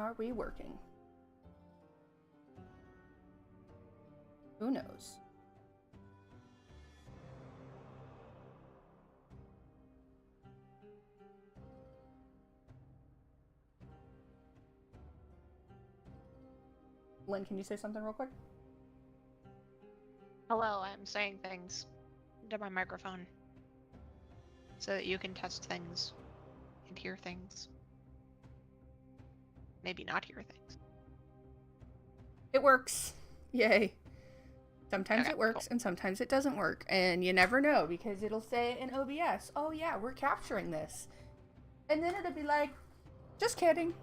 Are we working? Who knows? Lynn, can you say something real quick? Hello, I'm saying things into my microphone so that you can test things and hear things. Maybe not hear things. It works. Yay. Sometimes Okay, it works cool. and sometimes it doesn't work. And you never know because it'll say in OBS, oh yeah, we're capturing this. And then it'll be like, just kidding.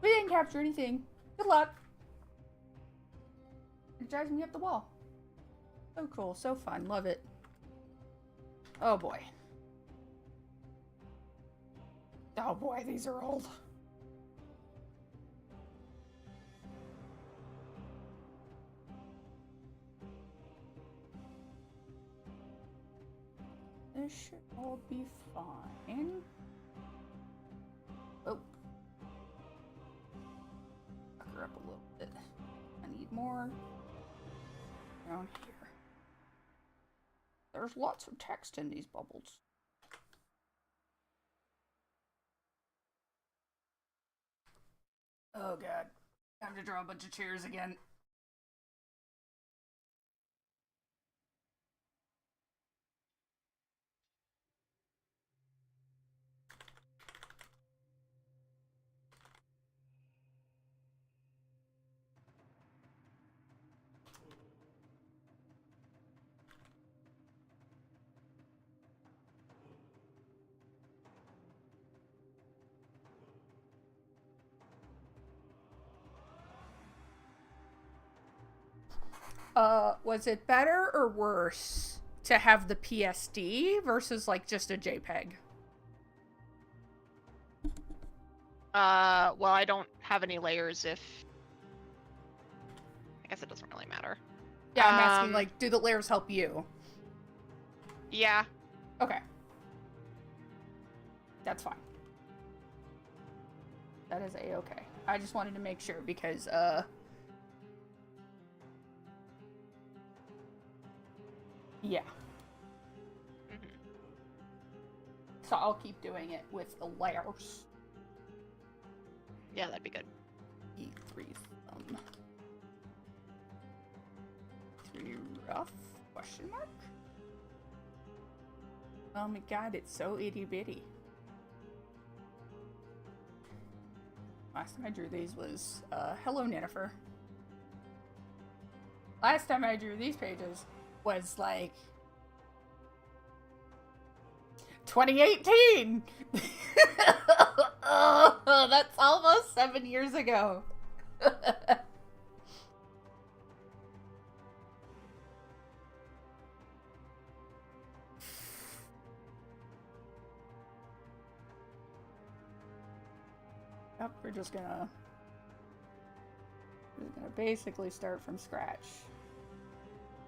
We didn't capture anything. Good luck. It drives me up the wall. So cool, so fun, love it. Oh boy. Oh boy, these are old. This should all be fine. Oh. Fuck her up a little bit. I need more down here. There's lots of text in these bubbles. Oh god. Time to draw a bunch of chairs again. Was it better or worse to have the PSD versus like just a JPEG? Well, I don't have any layers if... I guess it doesn't really matter. Yeah, I'm asking, like, do the layers help you? Yeah. Okay. That's fine. That is a-okay. I just wanted to make sure because, yeah. Mm-hmm. So I'll keep doing it with the layers. Yeah, that'd be good. E3 thumb. 3 rough? Question mark? Oh my god, it's so itty bitty. Last time I drew these was, hello Ninniffer. Last time I drew these pages was like 2018. Oh, that's almost 7 years ago. Yep, we're gonna basically start from scratch.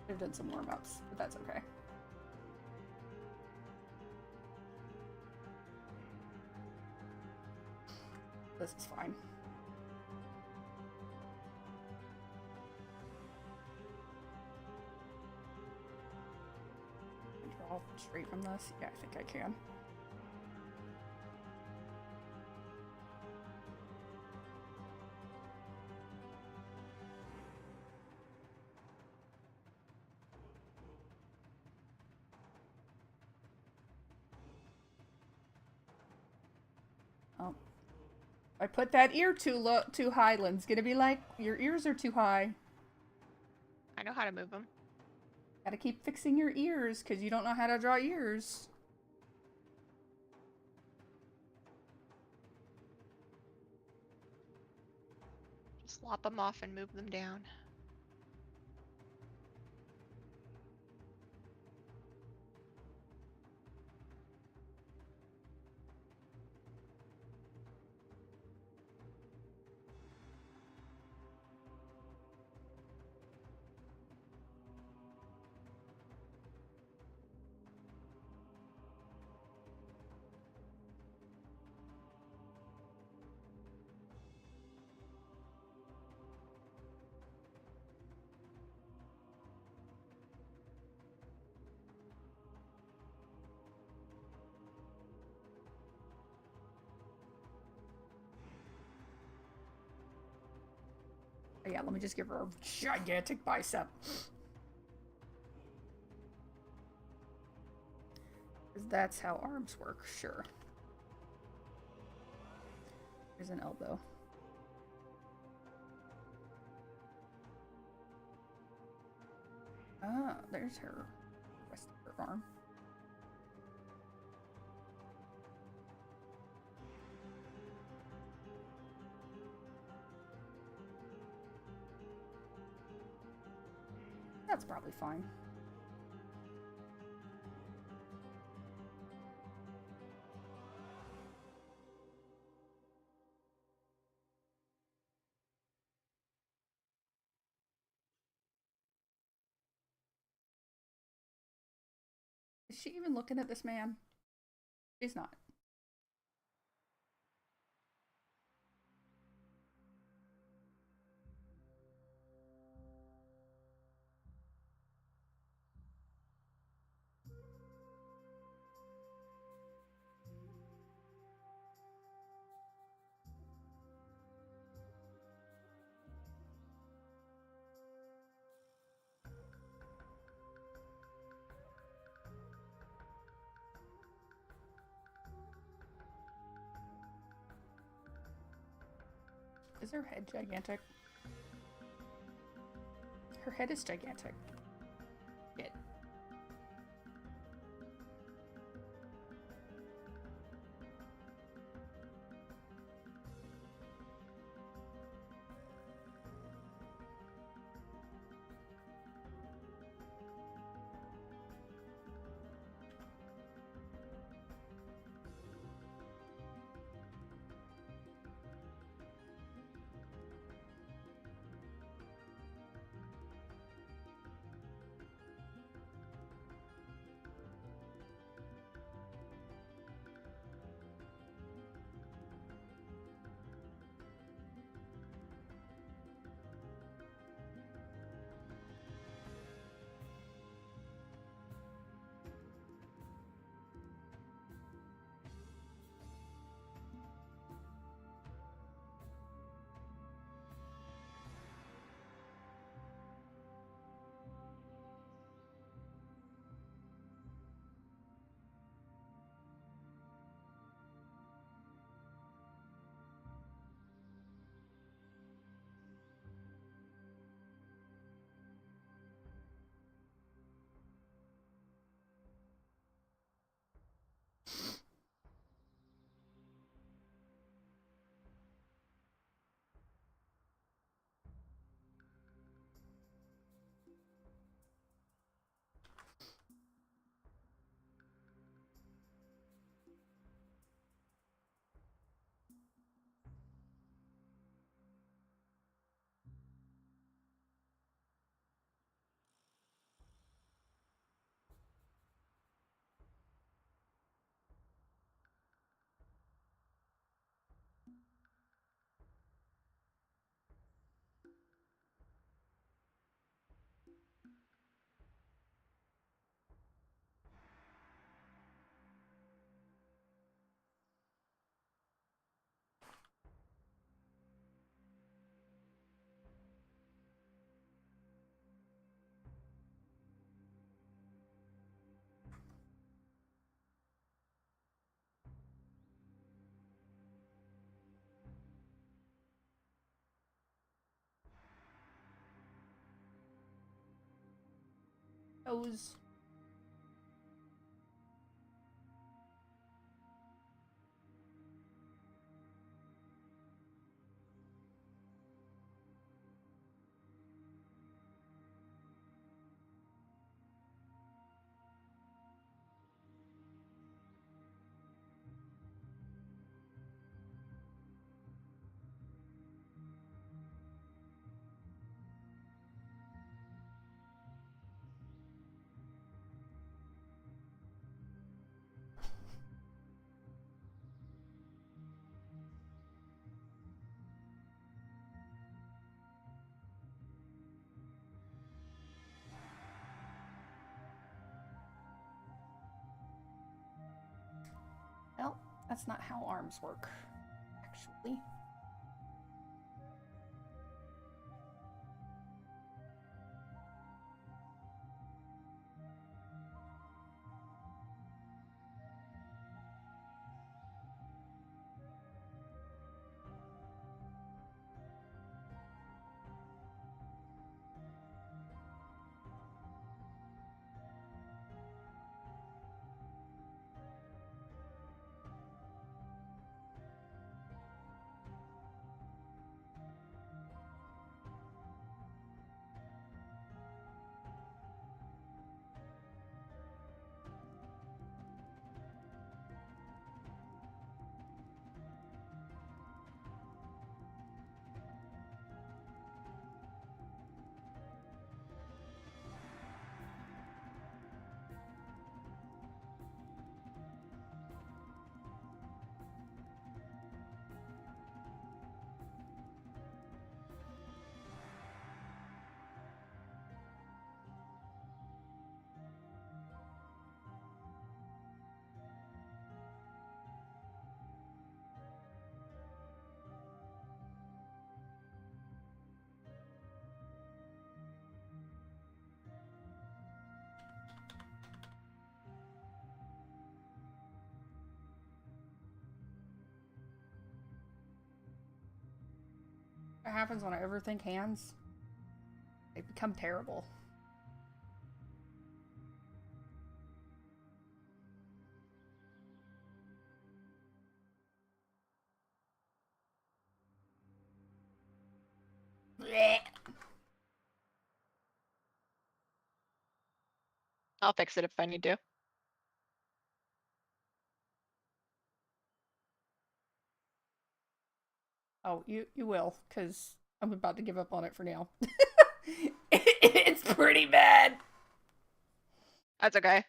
I've done some warm-ups, but that's okay. This is fine. Can I draw straight from this? Yeah, I think I can. Oh. I put that ear too high, Lynn's gonna be like, your ears are too high. I know how to move them. Gotta keep fixing your ears, because you don't know how to draw ears. Just lop them off and move them down. Yeah, let me just give her a gigantic bicep. Because that's how arms work, sure. There's an elbow. Ah, there's her rest of her arm. That's probably fine. Is she even looking at this man? She's not. Is her head gigantic? Her head is gigantic. Shit. Toes. Well, that's not how arms work, actually. What happens when I overthink hands? They become terrible. Blech. I'll fix it if I need to. Oh, you will, because I'm about to give up on it for now. It's pretty bad. That's okay.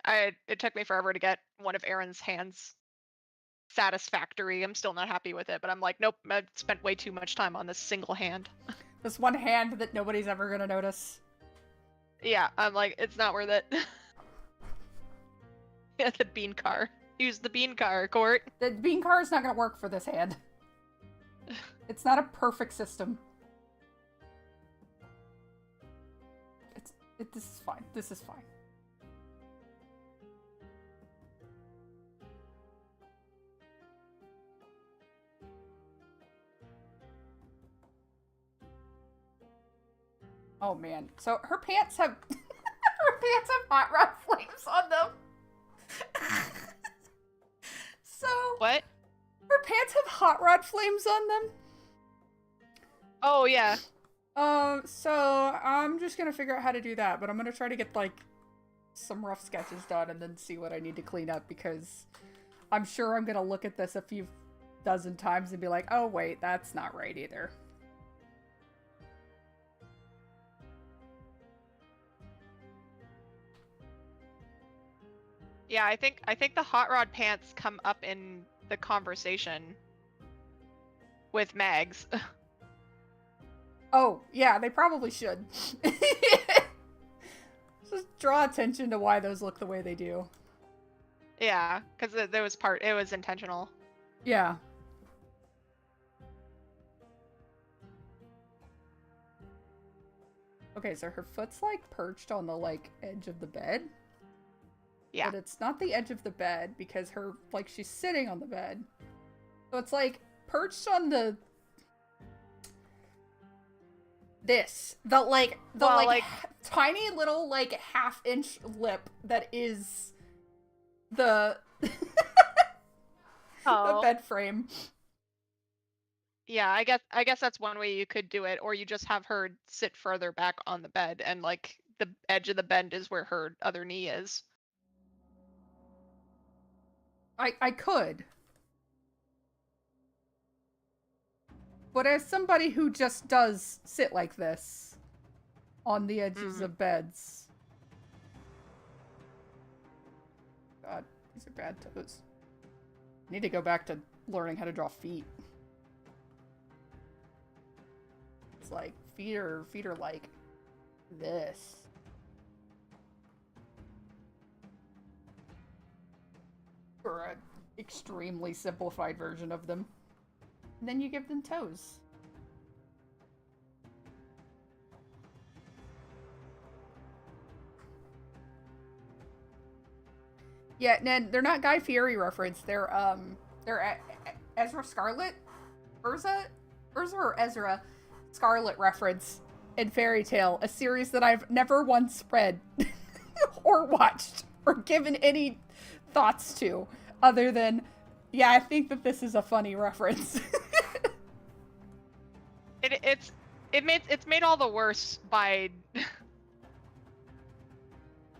It took me forever to get one of Aaron's hands satisfactory. I'm still not happy with it, but I'm like, nope, I spent way too much time on this single hand. This one hand that nobody's ever gonna notice. Yeah, I'm like, it's not worth it. Yeah, the bean car. Use the bean car, Court. The bean car is not gonna work for this hand. It's not a perfect system. This is fine. This is fine. Oh man. So her pants have hot rod flames on them. So What? her pants have hot rod flames on them. Oh, yeah. So I'm just gonna figure out how to do that, but I'm gonna try to get like some rough sketches done and then see what I need to clean up, because I'm sure I'm gonna look at this a few dozen times and be like, oh wait, that's not right either. Yeah, I think the hot rod pants come up in the conversation with Mags. Oh, yeah, they probably should. Just draw attention to why those look the way they do. Yeah, because it was intentional. Yeah. Okay, so her foot's like perched on the like edge of the bed. Yeah. But it's not the edge of the bed because she's sitting on the bed. So it's like perched on the tiny little like half-inch lip that is the the bed frame. Yeah, I guess that's one way you could do it, or you just have her sit further back on the bed and like the edge of the bed is where her other knee is. I could. But as somebody who just does sit like this on the edges of beds. God, these are bad toes. I need to go back to learning how to draw feet. It's like feet are like this. Or an extremely simplified version of them. And then you give them toes. Yeah, Ned, they're not Guy Fieri reference. They're Ezra Scarlet? Urza or Ezra Scarlet reference in Fairy Tail, a series that I've never once read or watched or given any thoughts to, other than, yeah, I think that this is a funny reference. It's made all the worse by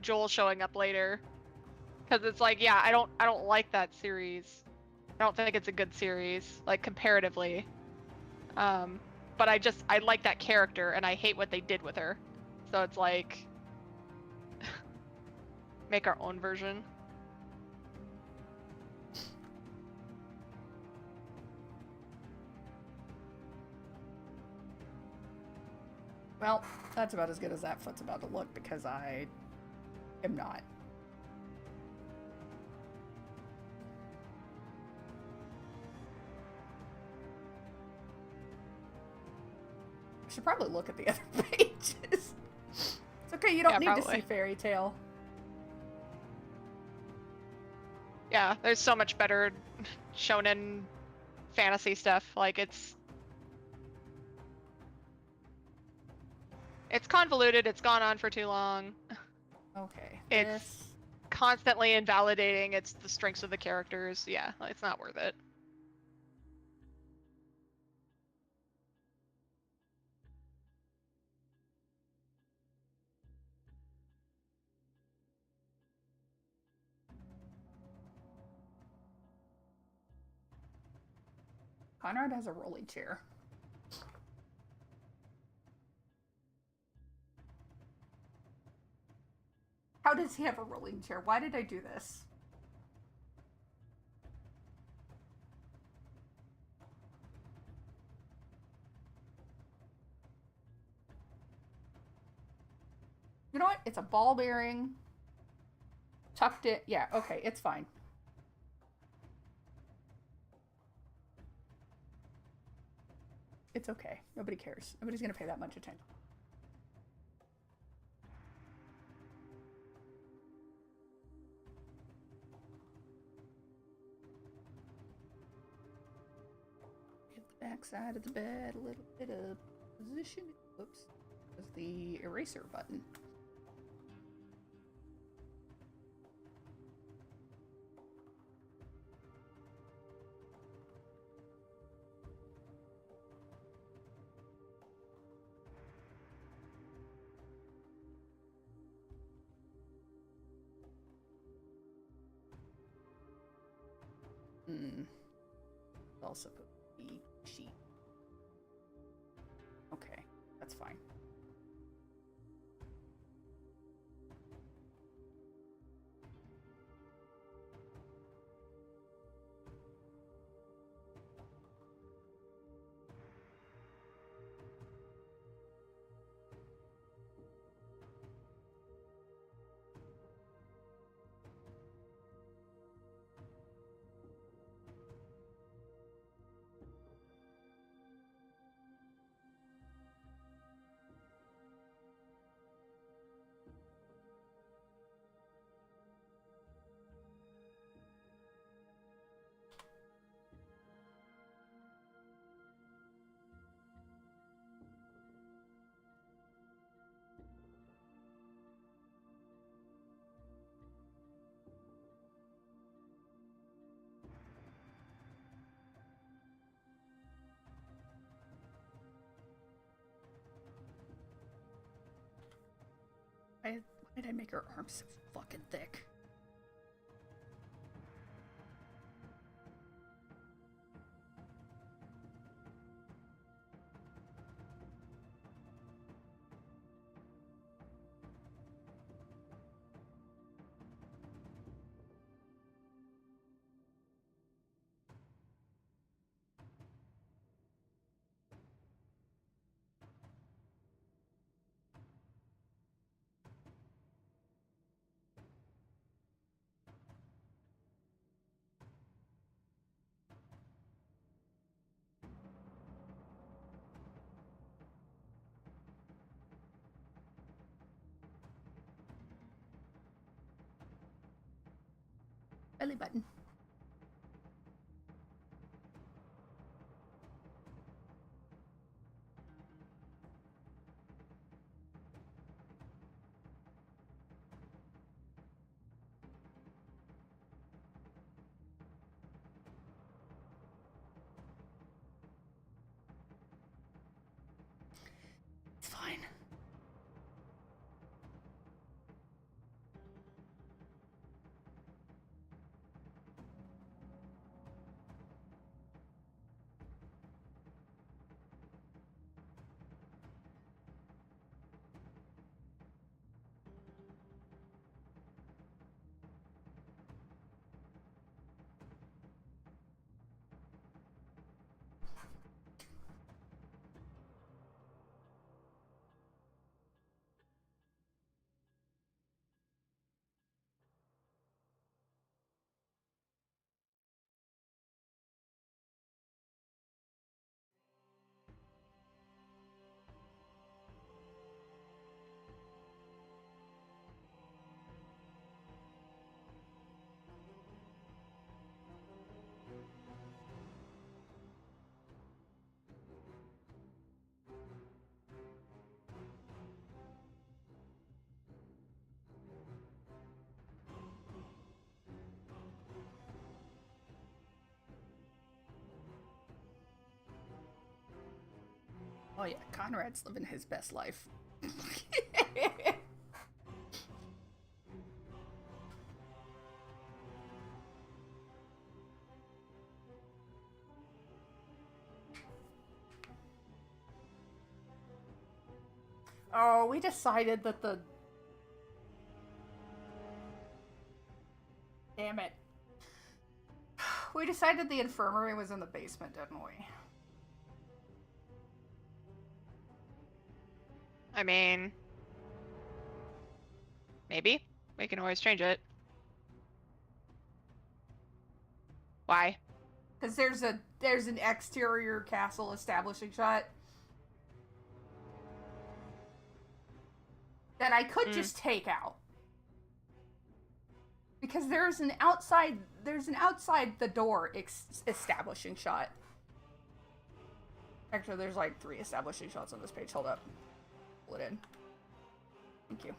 Joel showing up later, because it's like, yeah, I don't like that series. I don't think it's a good series, like comparatively. But I like that character and I hate what they did with her. So it's like make our own version. Well, that's about as good as that foot's about to look, because I am not. I should probably look at the other pages. It's okay, you don't need to see Fairy Tail. Yeah, there's so much better shonen fantasy stuff. Like, it's It's convoluted. It's gone on for too long. Okay. It's This. constantly invalidating. It's the strengths of the characters. Yeah, it's not worth it. Conrad has a rolling chair. How does he have a rolling chair? Why did I do this? You know what? It's a ball bearing. Tucked it. Yeah, okay, it's fine. It's okay. Nobody cares. Nobody's gonna pay that much attention. Give the back side of the bed a little bit of position. Whoops. Was the eraser button. Also put the sheet. Okay, that's fine. Why did I make her arms so fucking thick? Belly button. It's fine. Oh yeah, Conrad's living his best life. Oh, we decided that the... Damn it. We decided the infirmary was in the basement, didn't we? I mean, maybe. We can always change it. Why? Because there's an exterior castle establishing shot that I could just take out. Because there's an outside the door establishing shot. Actually, there's like 3 establishing shots on this page. Hold up. Pull it in. Thank you.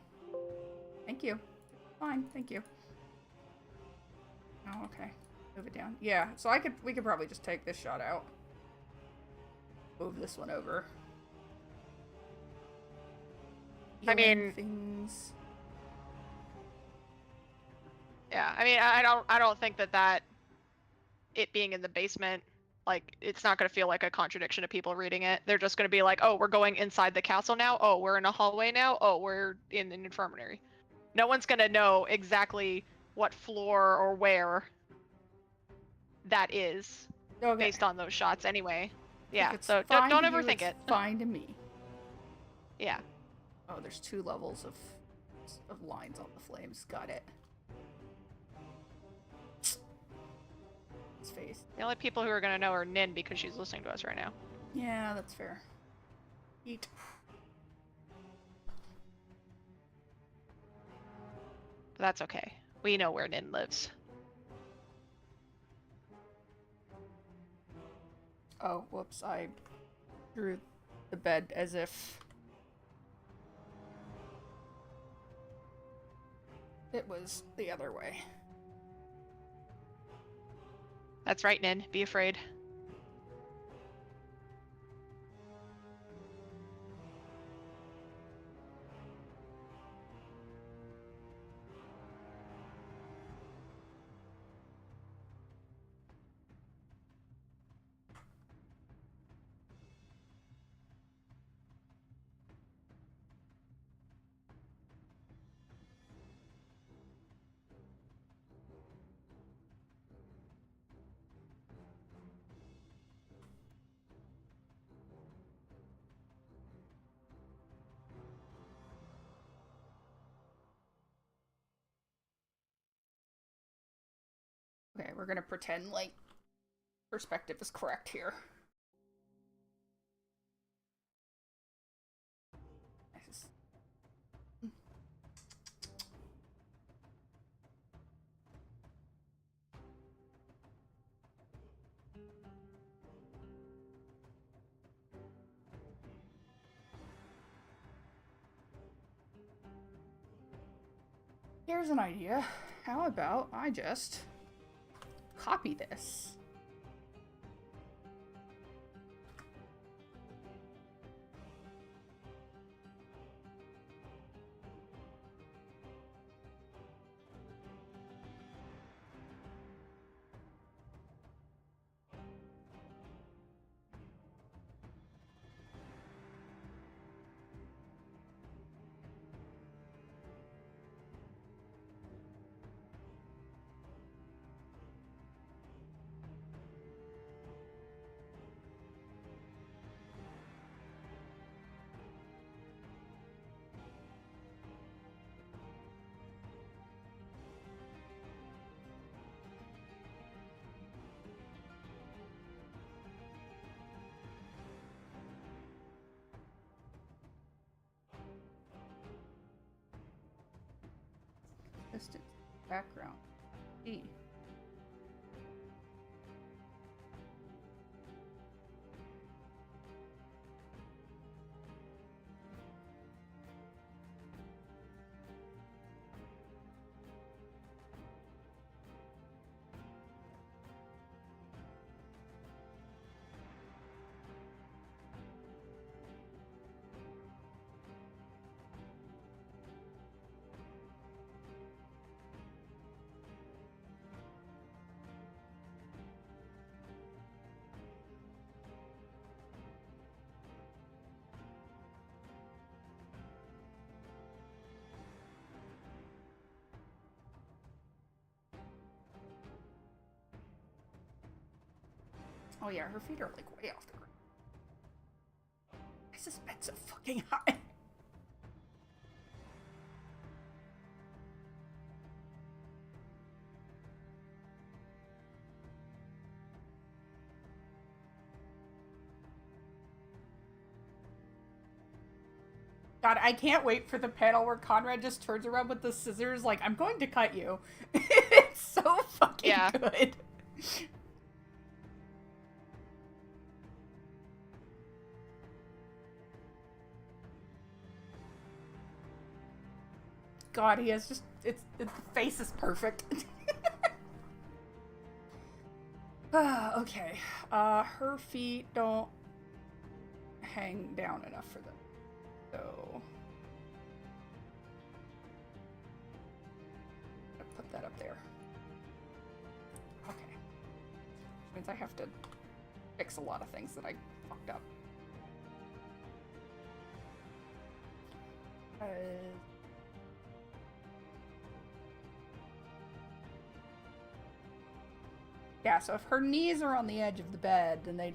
Thank you. Fine, thank you. Oh, okay. Move it down. Yeah, so we could probably just take this shot out. Move this one over. I mean, things. Yeah, I mean, I don't think that it being in the basement, like, it's not going to feel like a contradiction to people reading it. They're just going to be like, oh, we're going inside the castle now. Oh, we're in a hallway now. Oh, we're in an infirmary. No one's going to know exactly what floor or where that is based on those shots anyway. Yeah, so don't overthink it. Fine to me. Yeah. Oh, there's 2 levels of lines on the flames. Got it. His face. The only people who are going to know are Nin because she's listening to us right now. Yeah, that's fair. Eat. But that's okay. We know where Nin lives. Oh, whoops. I drew the bed as if it was the other way. That's right, Nin. Be afraid. Okay, we're gonna pretend like perspective is correct here. Here's an idea. How about I just copy this? Distance, background, E. Oh yeah, her feet are like way off the ground. Why is this bed so fucking high? God, I can't wait for the panel where Conrad just turns around with the scissors like, I'm going to cut you. It's so fucking good. God, he has just, the face is perfect. Okay. Her feet don't hang down enough for them. So I'll put that up there. Okay. Which means I have to fix a lot of things that I fucked up. Yeah, so if her knees are on the edge of the bed, then they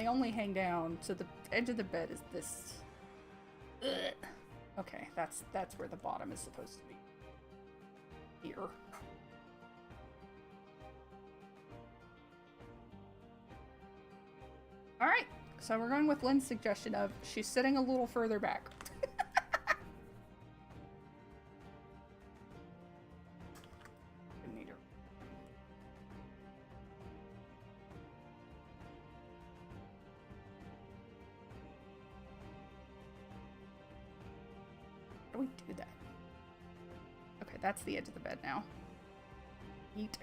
only hang down. So the edge of the bed is this. Ugh. Okay, that's where the bottom is supposed to be. Here. Alright, so we're going with Lynn's suggestion of she's sitting a little further back. Didn't need her. How do we do that? Okay, that's the edge of the bed now. Eat.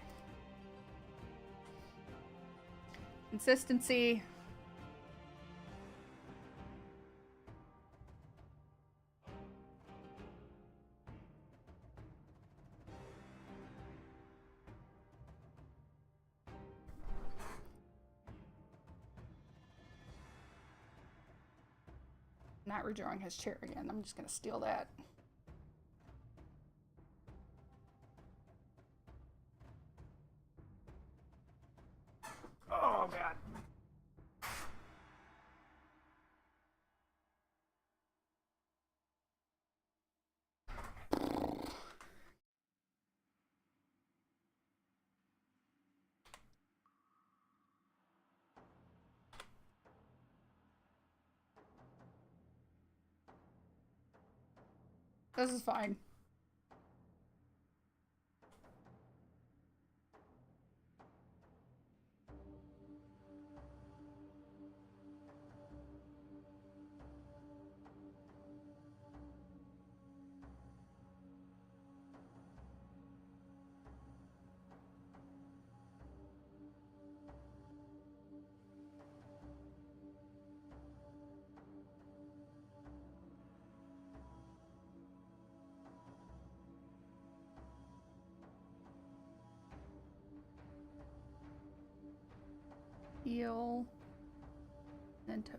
Consistency. Not redrawing his chair again. I'm just gonna steal that. Oh god. This is fine. Heel. Then toe.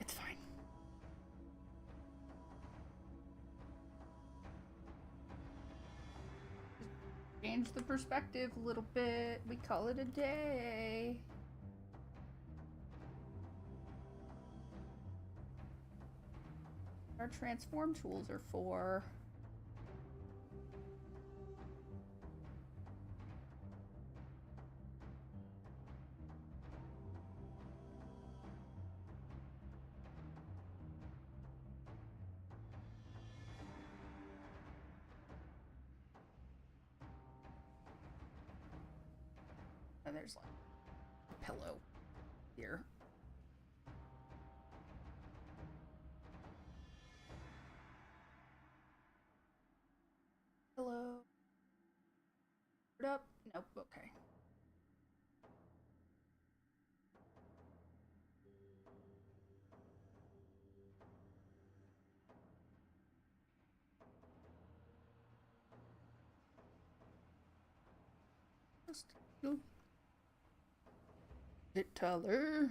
It's fine. Change the perspective a little bit. We call it a day. Our transform tools are for. And there's like a pillow here. Pillow. Put up. Nope. Okay. Just. Bit taller.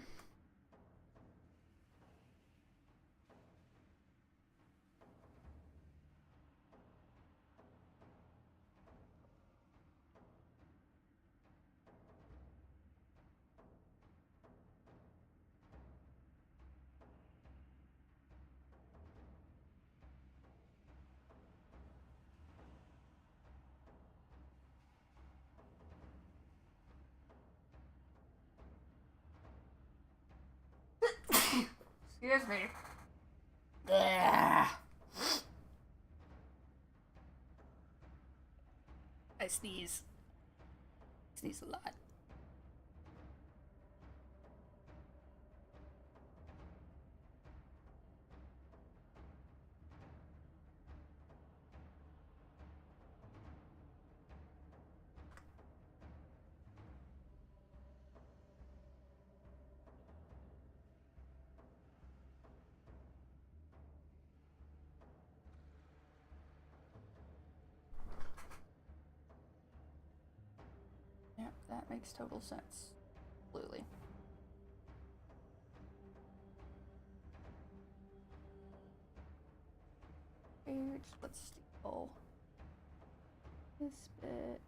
Excuse me. Ugh. I sneeze. Sneeze a lot. Yep, that makes total sense. Absolutely. Okay, let's steal this bit.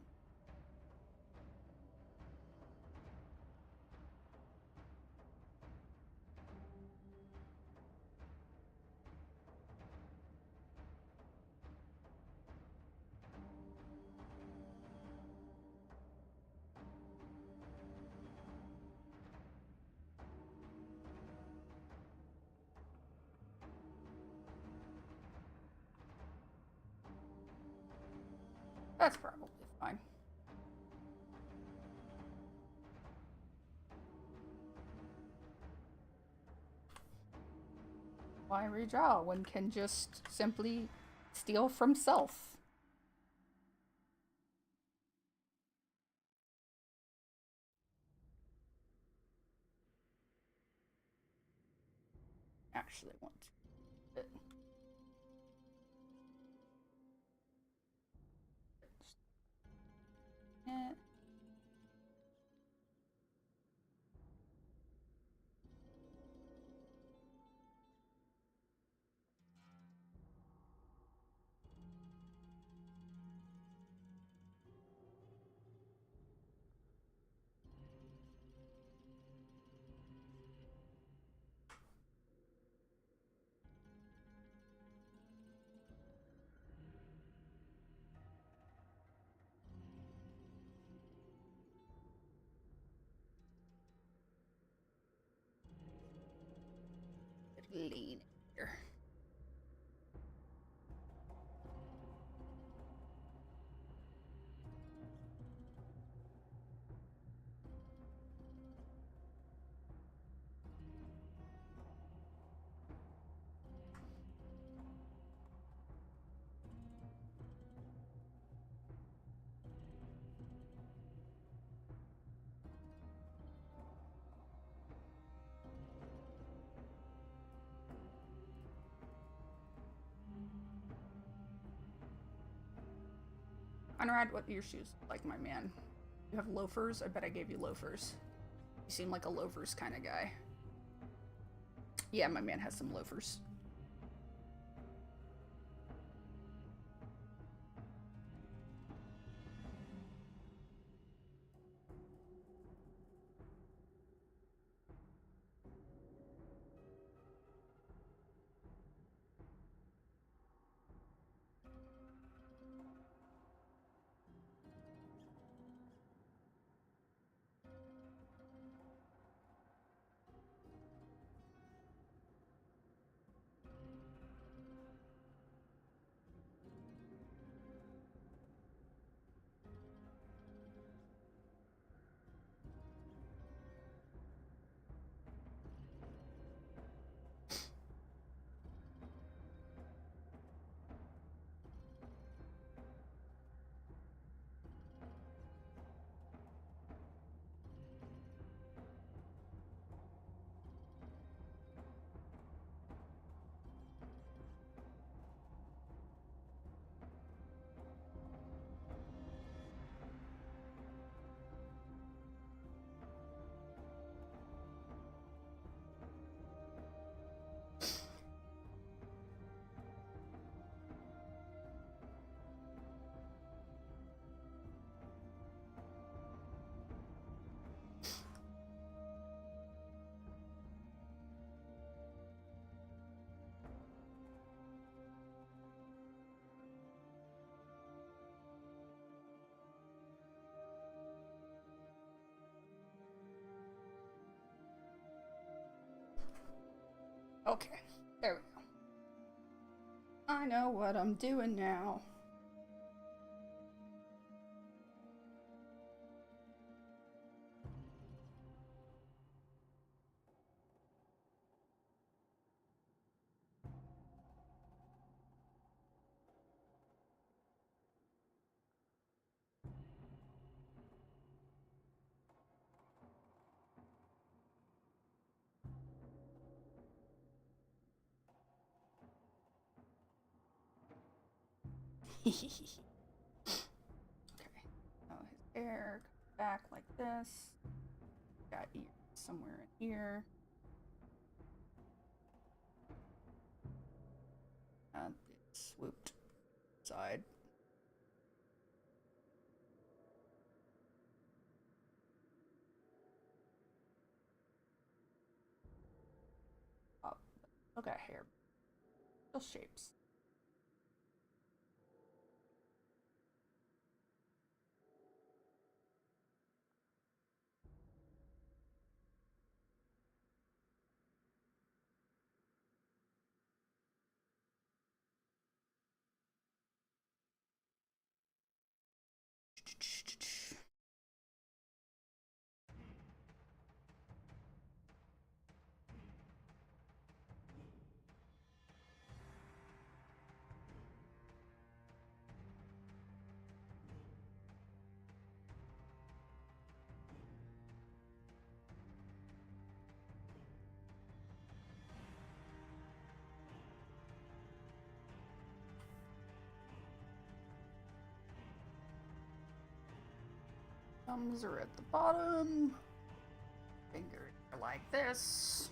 That's probably fine. Why redraw? One can just simply steal from self. Actually want to. Yeah. Lean here. Conrad, what are your shoes like, my man? You have loafers? I bet I gave you loafers. You seem like a loafers kind of guy. Yeah, my man has some loafers. Okay, there we go. I know what I'm doing now. Okay. Oh, his hair back like this. Got ears somewhere in here. And it swooped side. Up. Look at hair. Those shapes. Thumbs are at the bottom. Fingers are like this.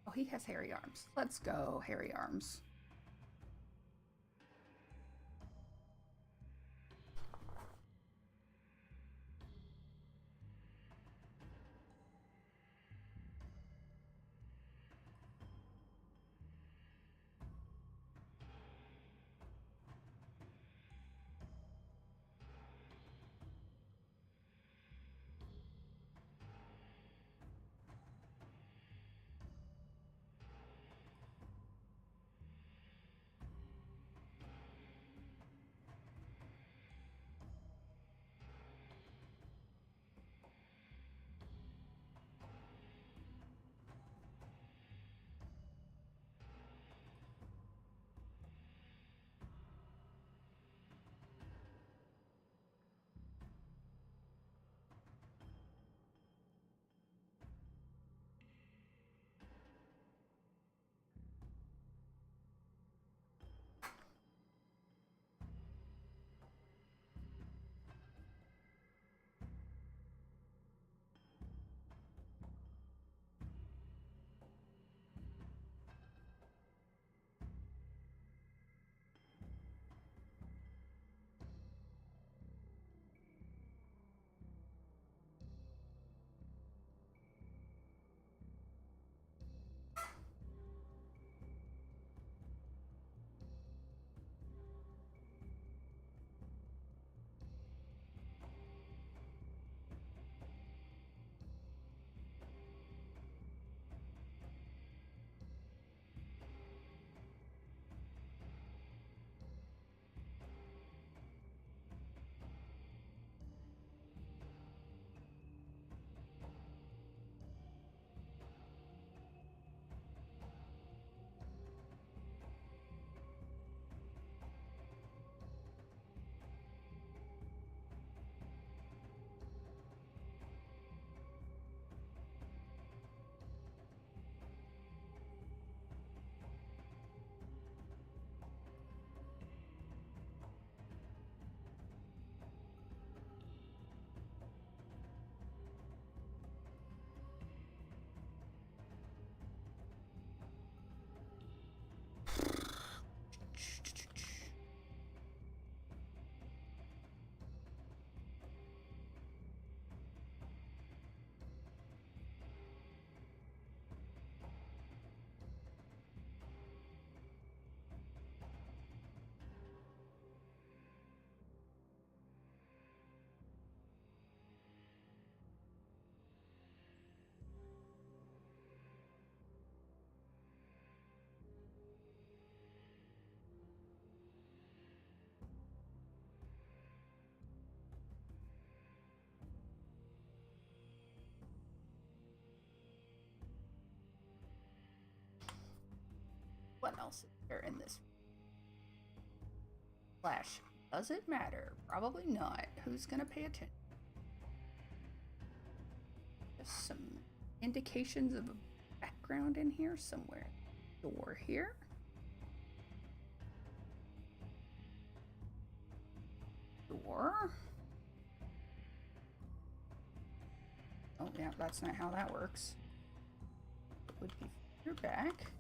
Oh, he has hairy arms. Let's go, hairy arms. else is there in this? Flash. Does it matter? Probably not. Who's gonna pay attention? Just some indications of a background in here somewhere. Door here. Door. Oh, yeah, that's not how that works. It would be your back.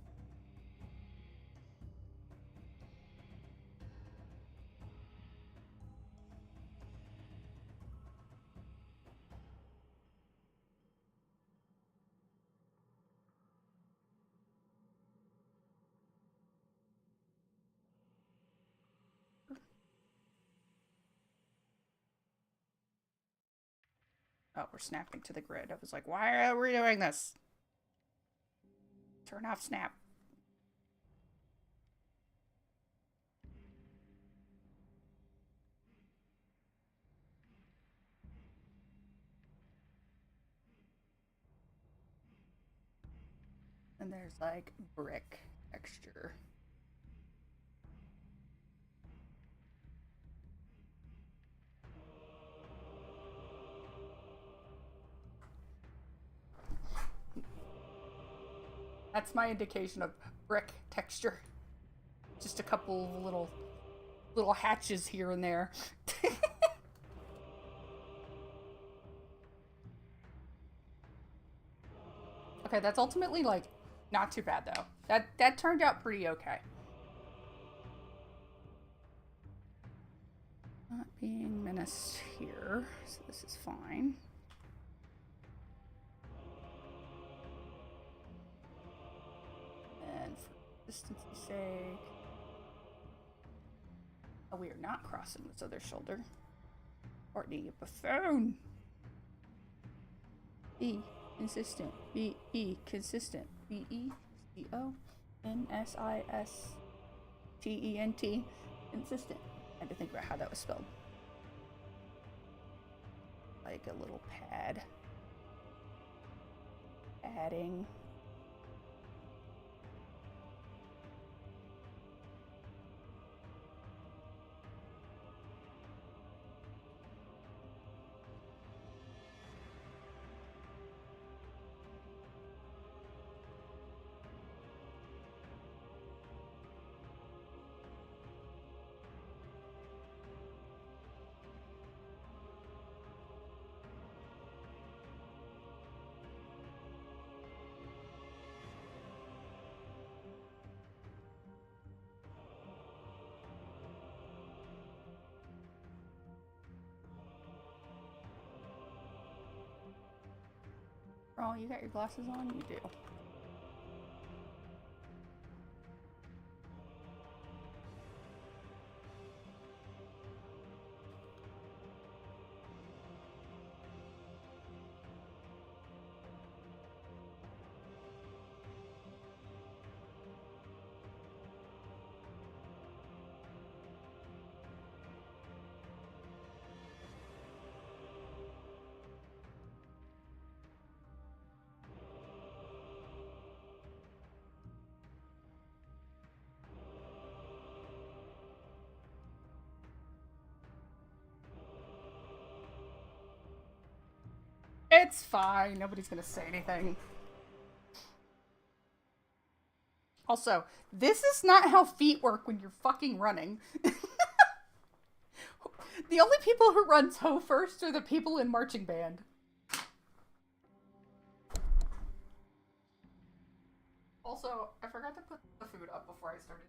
Oh, we're snapping to the grid. I was like, why are we doing this? Turn off snap. And there's like brick texture. That's my indication of brick texture. Just a couple of little hatches here and there. Okay, that's ultimately like not too bad though. That turned out pretty okay. Not being menaced here, so this is fine. And for consistency's sake, oh, we are not crossing this other shoulder. Courtney, you buffoon. Be consistent. Be consistent. BECONSISTENT. Consistent. I had to think about how that was spelled. Like a little pad. Adding. Oh, you got your glasses on? You do. It's fine. Nobody's gonna say anything. Also, this is not how feet work when you're fucking running. The only people who run toe first are the people in marching band. Also, I forgot to put the food up before I started.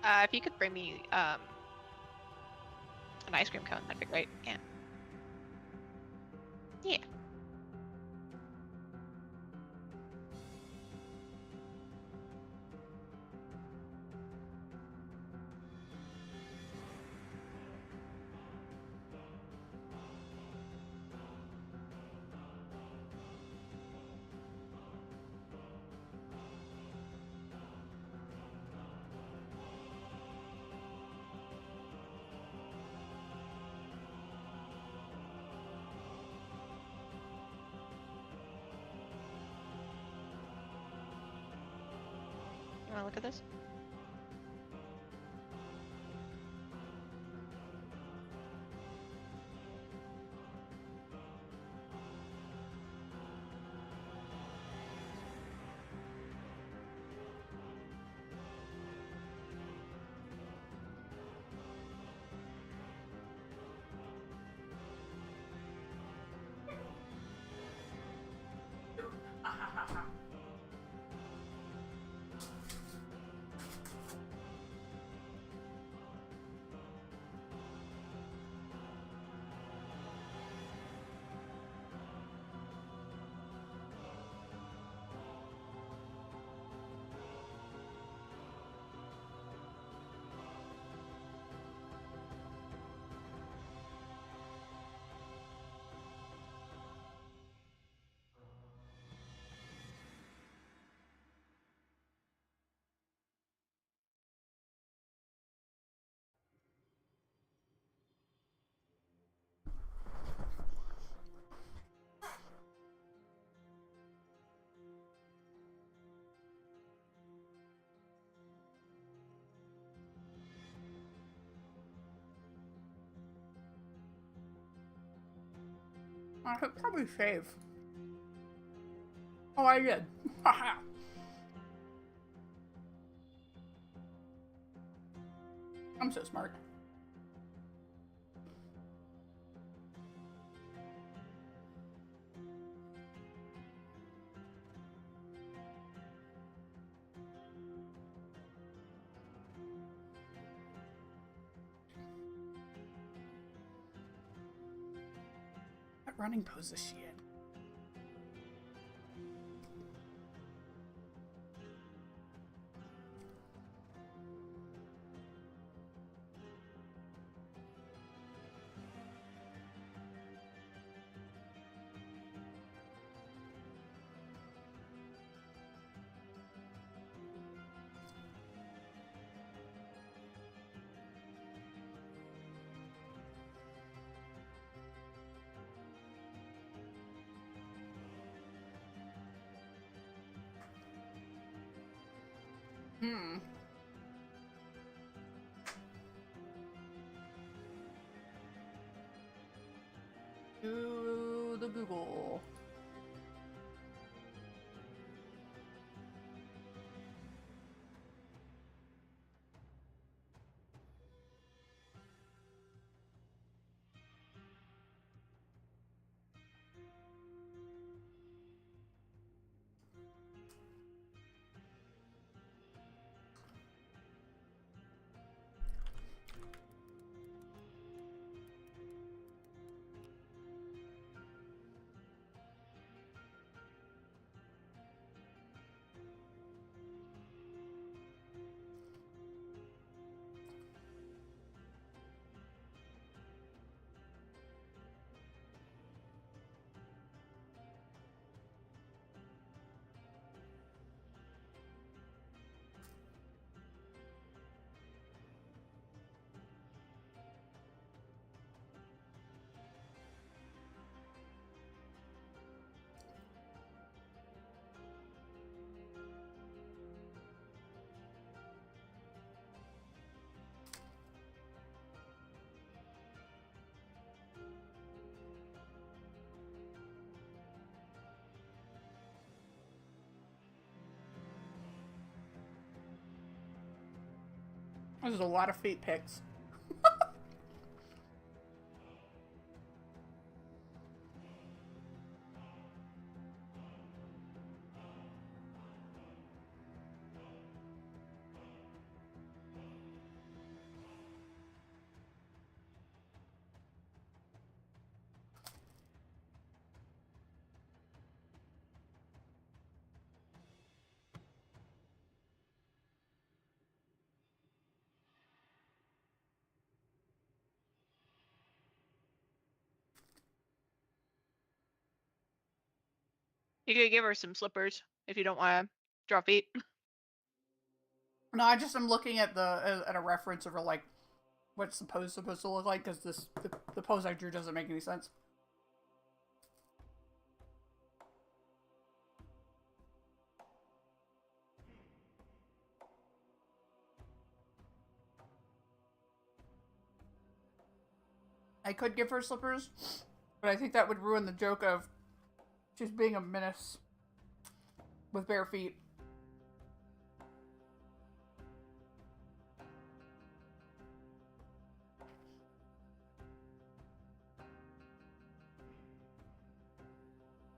If you could bring me an ice cream cone, that'd be great. Yeah. Yeah. You want to look at this? I could probably shave. Oh, I did. I'm so smart. That running pose is shit. Do the Google. There's a lot of feet pics. You could give her some slippers if you don't want to draw feet. No, I just am looking at at a reference of like what's the pose supposed to look like because the pose I drew doesn't make any sense. I could give her slippers, but I think that would ruin the joke of she's being a menace with bare feet.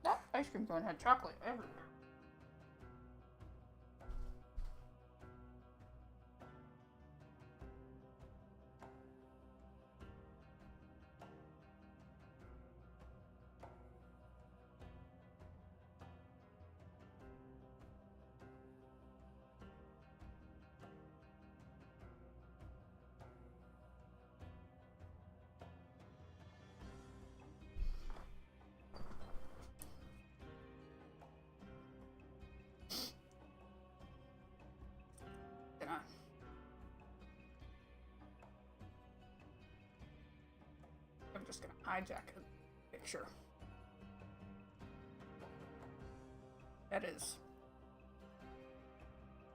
That ice cream cone had chocolate everywhere. I'm just gonna hijack a picture. That is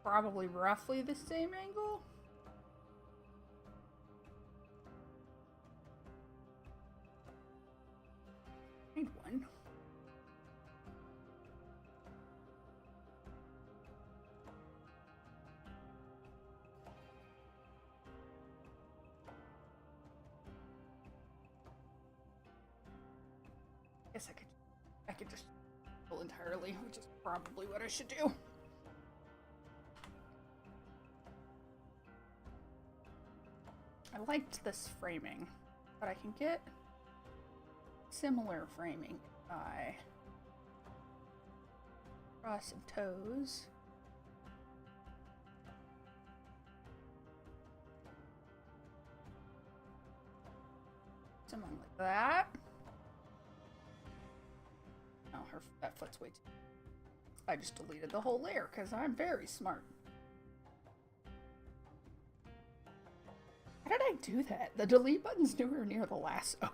probably roughly the same angle. Need one. Guess I could just pull entirely, which is probably what I should do. I liked this framing, but I can get similar framing by draw some toes. Something like that. Oh, that foot's way too. I just deleted the whole layer because I'm very smart. How did I do that? The delete button's nowhere near the lasso.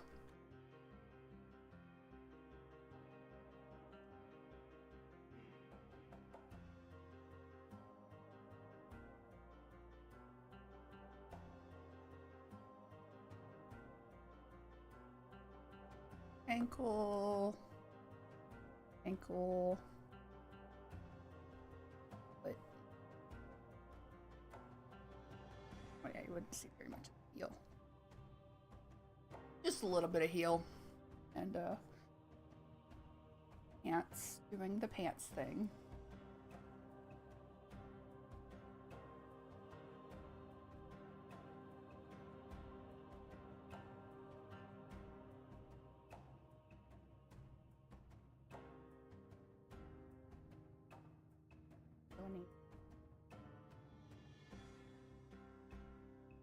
Ankle. Ankle. But oh yeah, you wouldn't see very much of the heel. Just a little bit of heel. And pants, doing the pants thing.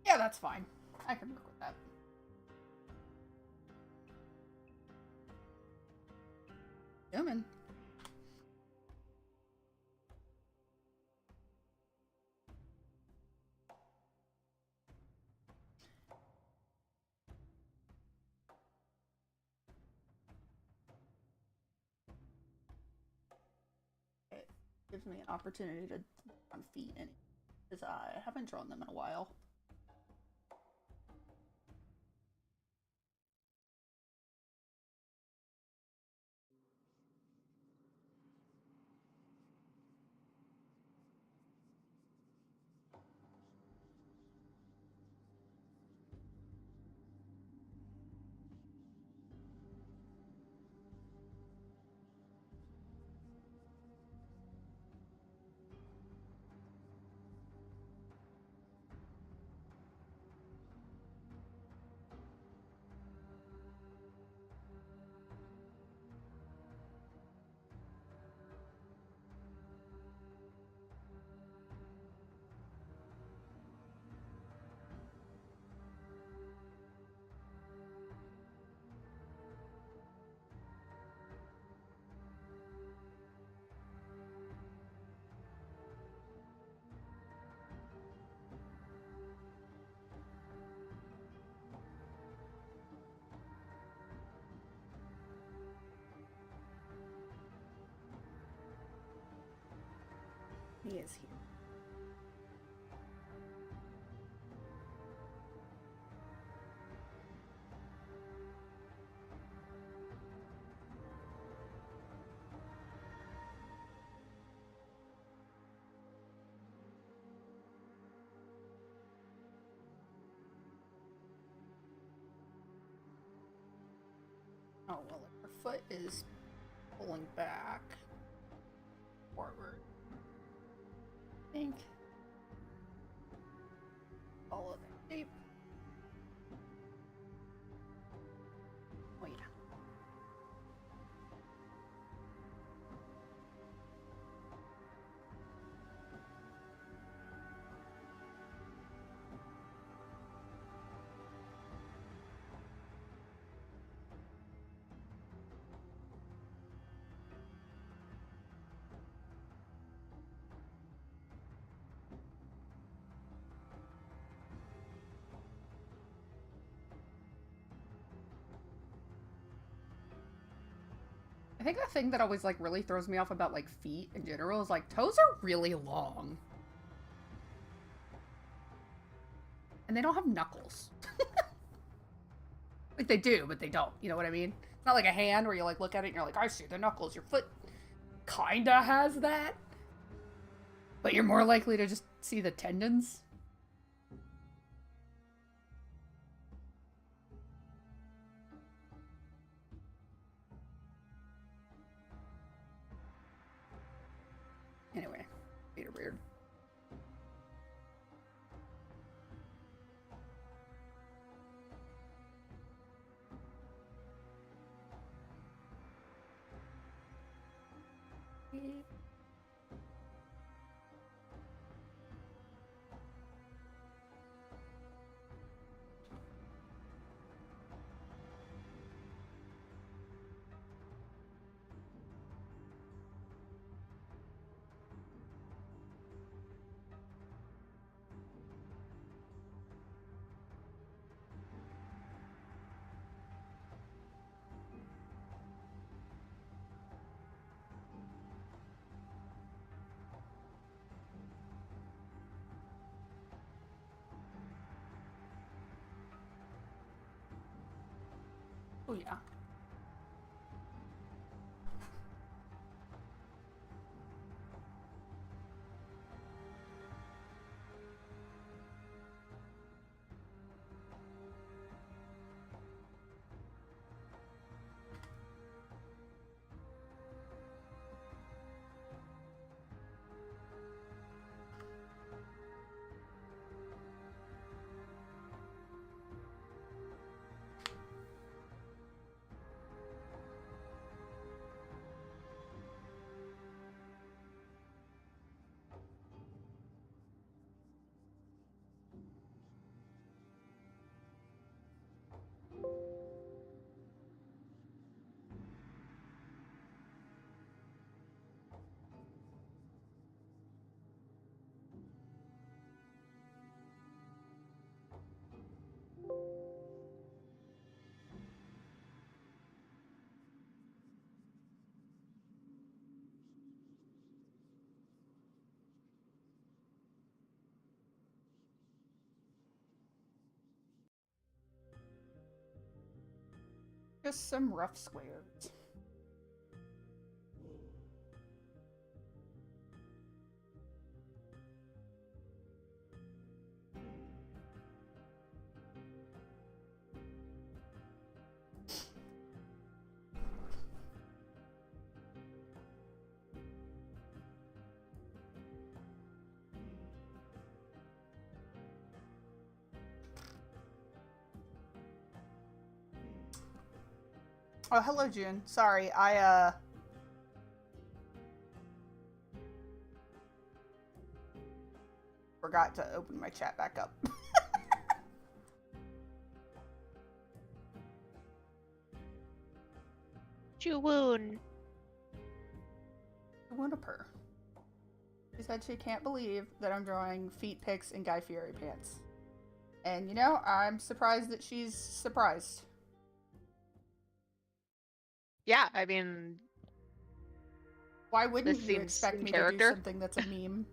Yeah, that's fine. I can work with that. Human. It gives me an opportunity to on feet, and because I haven't drawn them in a while. He is here. Oh, well, if her foot is pulling back forward, I think follow that shape. Oh, yeah. I think the thing that always like really throws me off about like feet in general is like toes are really long. And they don't have knuckles. Like they do, but they don't. You know what I mean? It's not like a hand where you like look at it and you're like, I see the knuckles. Your foot kinda has that. But you're more likely to just see the tendons. Anyway, feet are weird. Oh yeah. Just some rough squares. Oh, hello, June. Sorry, I forgot to open my chat back up. Juwoon. Winniper. She said she can't believe that I'm drawing feet pics in Guy Fieri pants. And you know, I'm surprised that she's surprised. Yeah, I mean, Why wouldn't this you seems expect in me to do character. something that's a meme?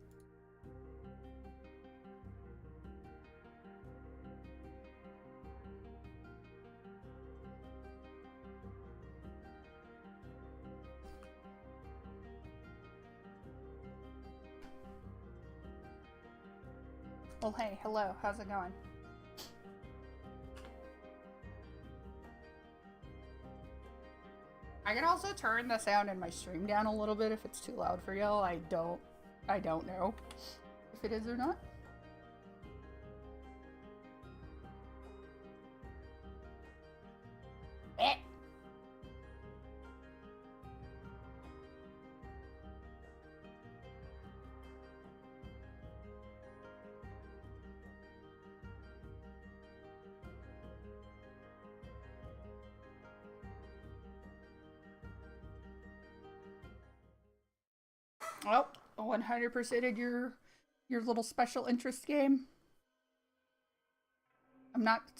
Well, hey, hello. How's it going? I can also turn the sound in my stream down a little bit if it's too loud for y'all. I don't know if it is or not. Eh. Well, 100%ed your little special interest game.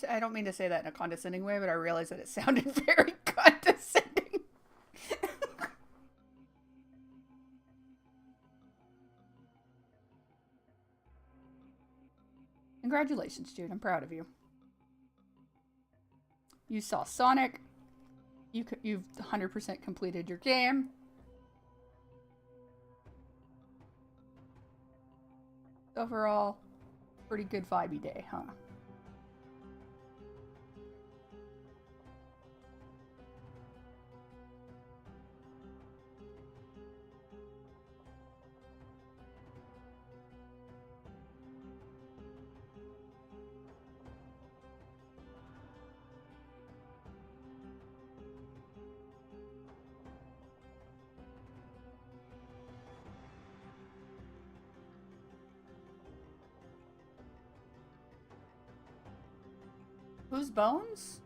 I don't mean to say that in a condescending way, but I realize that it sounded very condescending. Congratulations, Jude. I'm proud of you. You saw Sonic. You've 100% completed your game. Overall, pretty good vibey day, huh? Whose bones?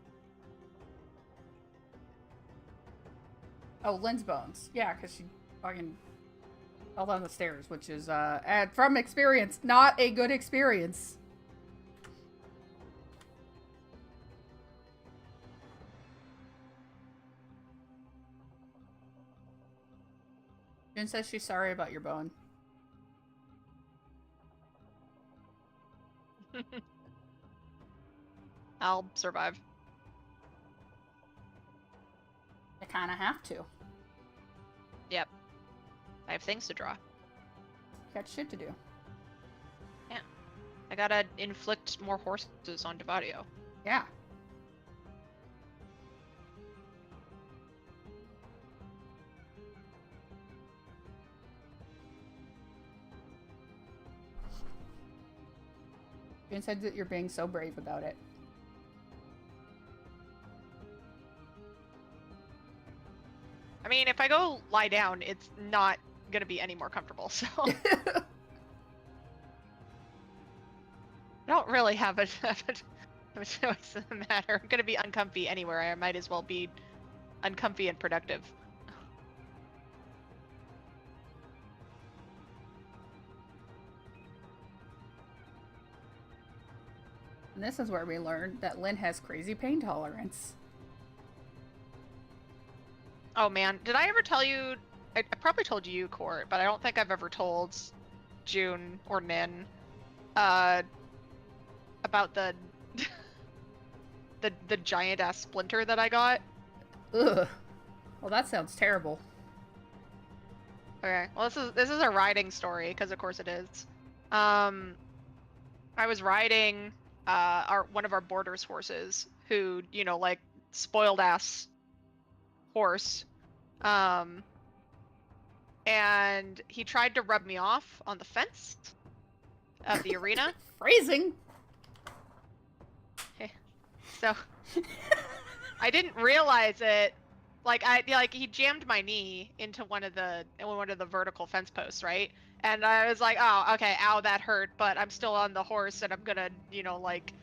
Oh, Lynn's bones. Yeah, because she fucking fell down the stairs, which is, and from experience, not a good experience. Jen says she's sorry about your bone. I'll survive. I kind of have to. Yep. I have things to draw. Got shit to do. Yeah. I gotta inflict more horses on Devadio. Yeah. Jen said that you're being so brave about it. I mean, if I go lie down, it's not gonna be any more comfortable, so... I don't really have a choice in the matter. I'm gonna be uncomfy anywhere. I might as well be uncomfy and productive. And this is where we learned that Lynn has crazy pain tolerance. Oh man, did I ever tell you? I probably told you, Court, but I don't think I've ever told June or Nin about the the giant ass splinter that I got. Ugh. Well, that sounds terrible. Okay, well this is a riding story because of course it is. I was riding one of our boarders' horses, who, you know, like, spoiled ass horse, and he tried to rub me off on the fence of the arena. Phrasing. So I didn't realize it. Like he jammed my knee into one of the vertical fence posts, right? And I was like, oh, okay, ow, that hurt, but I'm still on the horse and I'm gonna, you know, like...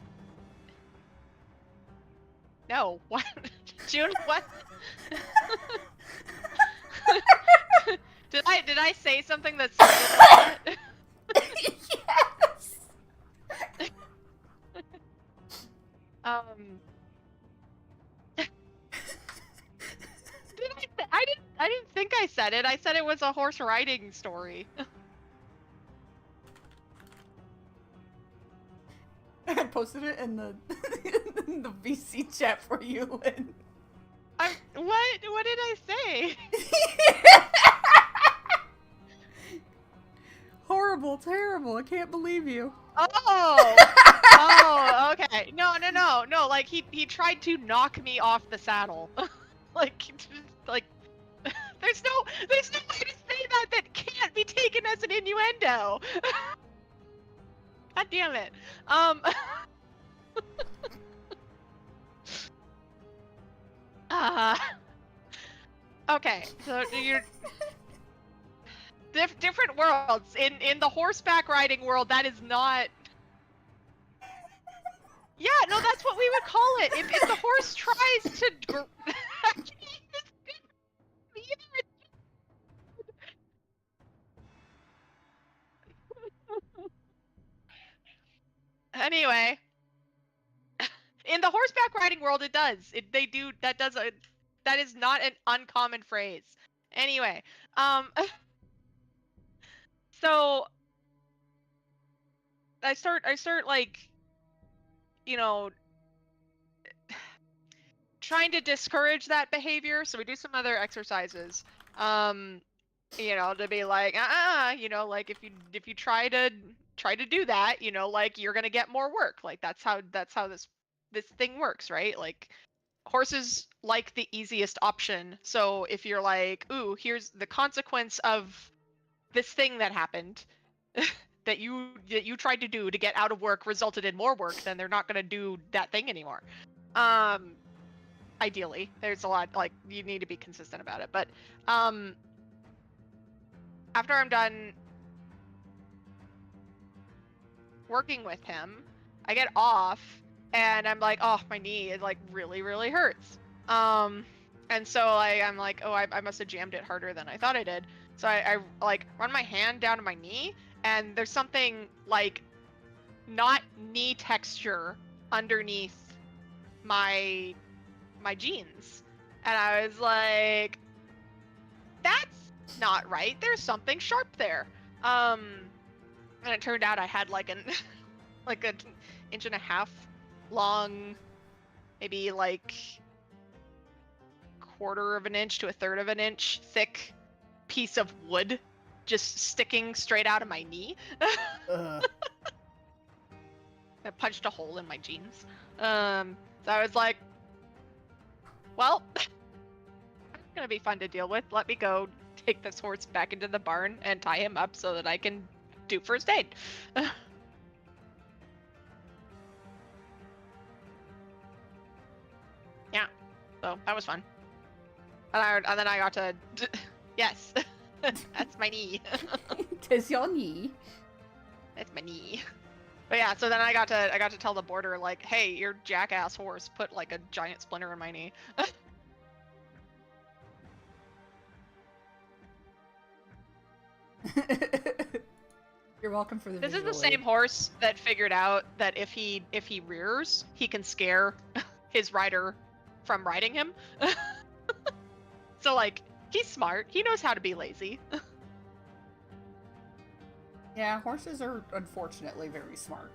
No, what? June, what? Did I say something that's... Yes! I didn't think I said it. I said it was a horse riding story. I posted it in the in the VC chat for you, Lynn. What did I say? Horrible, terrible. terrible. I can't believe you. Oh! Oh, okay. No. Like, he tried to knock me off the saddle. like, there's no way to say that can't be taken as an innuendo. God damn it. Uh, okay, so you're different worlds. In the horseback riding world, that is not. Yeah, no, that's what we would call it. If the horse tries to. Anyway, in the horseback riding world, it does. They do that. That is not an uncommon phrase. Anyway, so I start like, you know, trying to discourage that behavior. So we do some other exercises. You know, to be like, you know, like if you try to do that, you know, like you're gonna get more work. Like that's how this thing works, right? Like horses like the easiest option. So if you're like, ooh, here's the consequence of this thing that happened that you tried to do to get out of work resulted in more work, then they're not gonna do that thing anymore. Ideally, there's a lot, like, you need to be consistent about it, but after I'm done working with him, I get off and I'm like, oh, my knee, it like really hurts. And so I'm like, oh, I must have jammed it harder than I thought I did. So I like run my hand down to my knee, and there's something like not knee texture underneath my jeans. And I was like, that's not right. There's something sharp there. And it turned out I had like an like an inch and a half long, maybe like quarter of an inch to a third of an inch thick piece of wood just sticking straight out of my knee. I punched a hole in my jeans. So I was like, well, it's gonna be fun to deal with. Let me go take this horse back into the barn and tie him up so that I can do first aid. Yeah, so that was fun. And then I got to, yes, that's my knee. Tis your knee. That's my knee. But yeah, so then I got to tell the boarder, like, hey, your jackass horse put like a giant splinter in my knee. You're welcome for the This is visual the same aid. horse that figured out that if he rears, he can scare his rider from riding him. So like, he's smart. He knows how to be lazy. Yeah, horses are unfortunately very smart.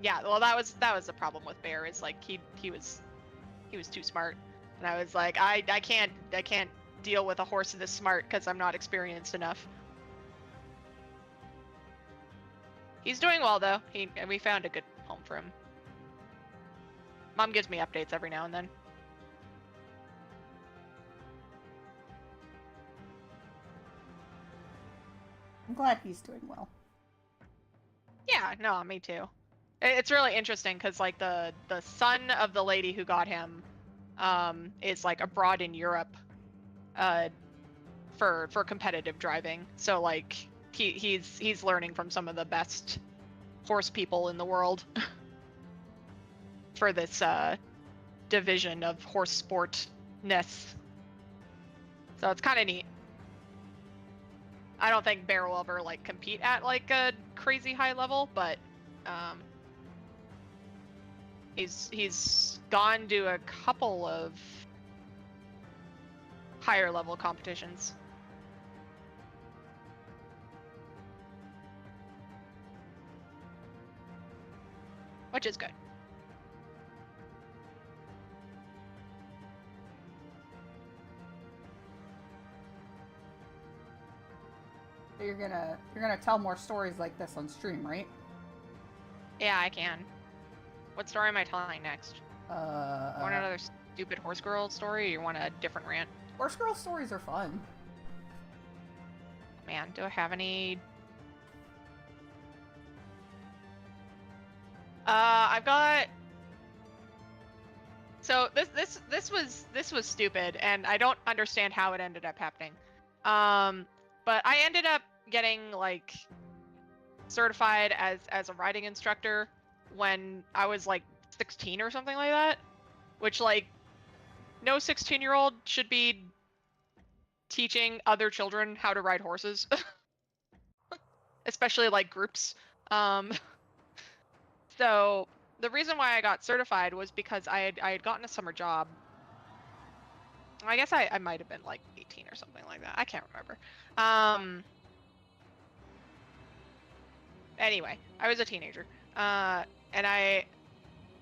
Yeah, well, that was the problem with Bear, is like he was too smart, and I was like, I can't deal with a horse this smart because I'm not experienced enough. He's doing well though. We found a good home for him. Mom gives me updates every now and then. I'm glad he's doing well. Yeah, no, me too. It's really interesting because like the son of the lady who got him is like abroad in Europe for competitive driving. So like he's learning from some of the best horse people in the world for this division of horse sportness. So it's kind of neat. I don't think Bear will ever like compete at like a crazy high level, but he's gone to a couple of higher level competitions. Which is good. So you're gonna tell more stories like this on stream, right? Yeah, I can. What story am I telling next? Want another stupid horse girl story, or you want a different rant? Horse girl stories are fun. Man, do I have any? I've got. So this was stupid, and I don't understand how it ended up happening. But I ended up getting like certified as a riding instructor when I was like 16 or something like that, which like no 16-year-old should be teaching other children how to ride horses, especially like groups. So the reason why I got certified was because I had gotten a summer job. I guess I might have been like 18 or something like that. I can't remember. Anyway, I was a teenager, and I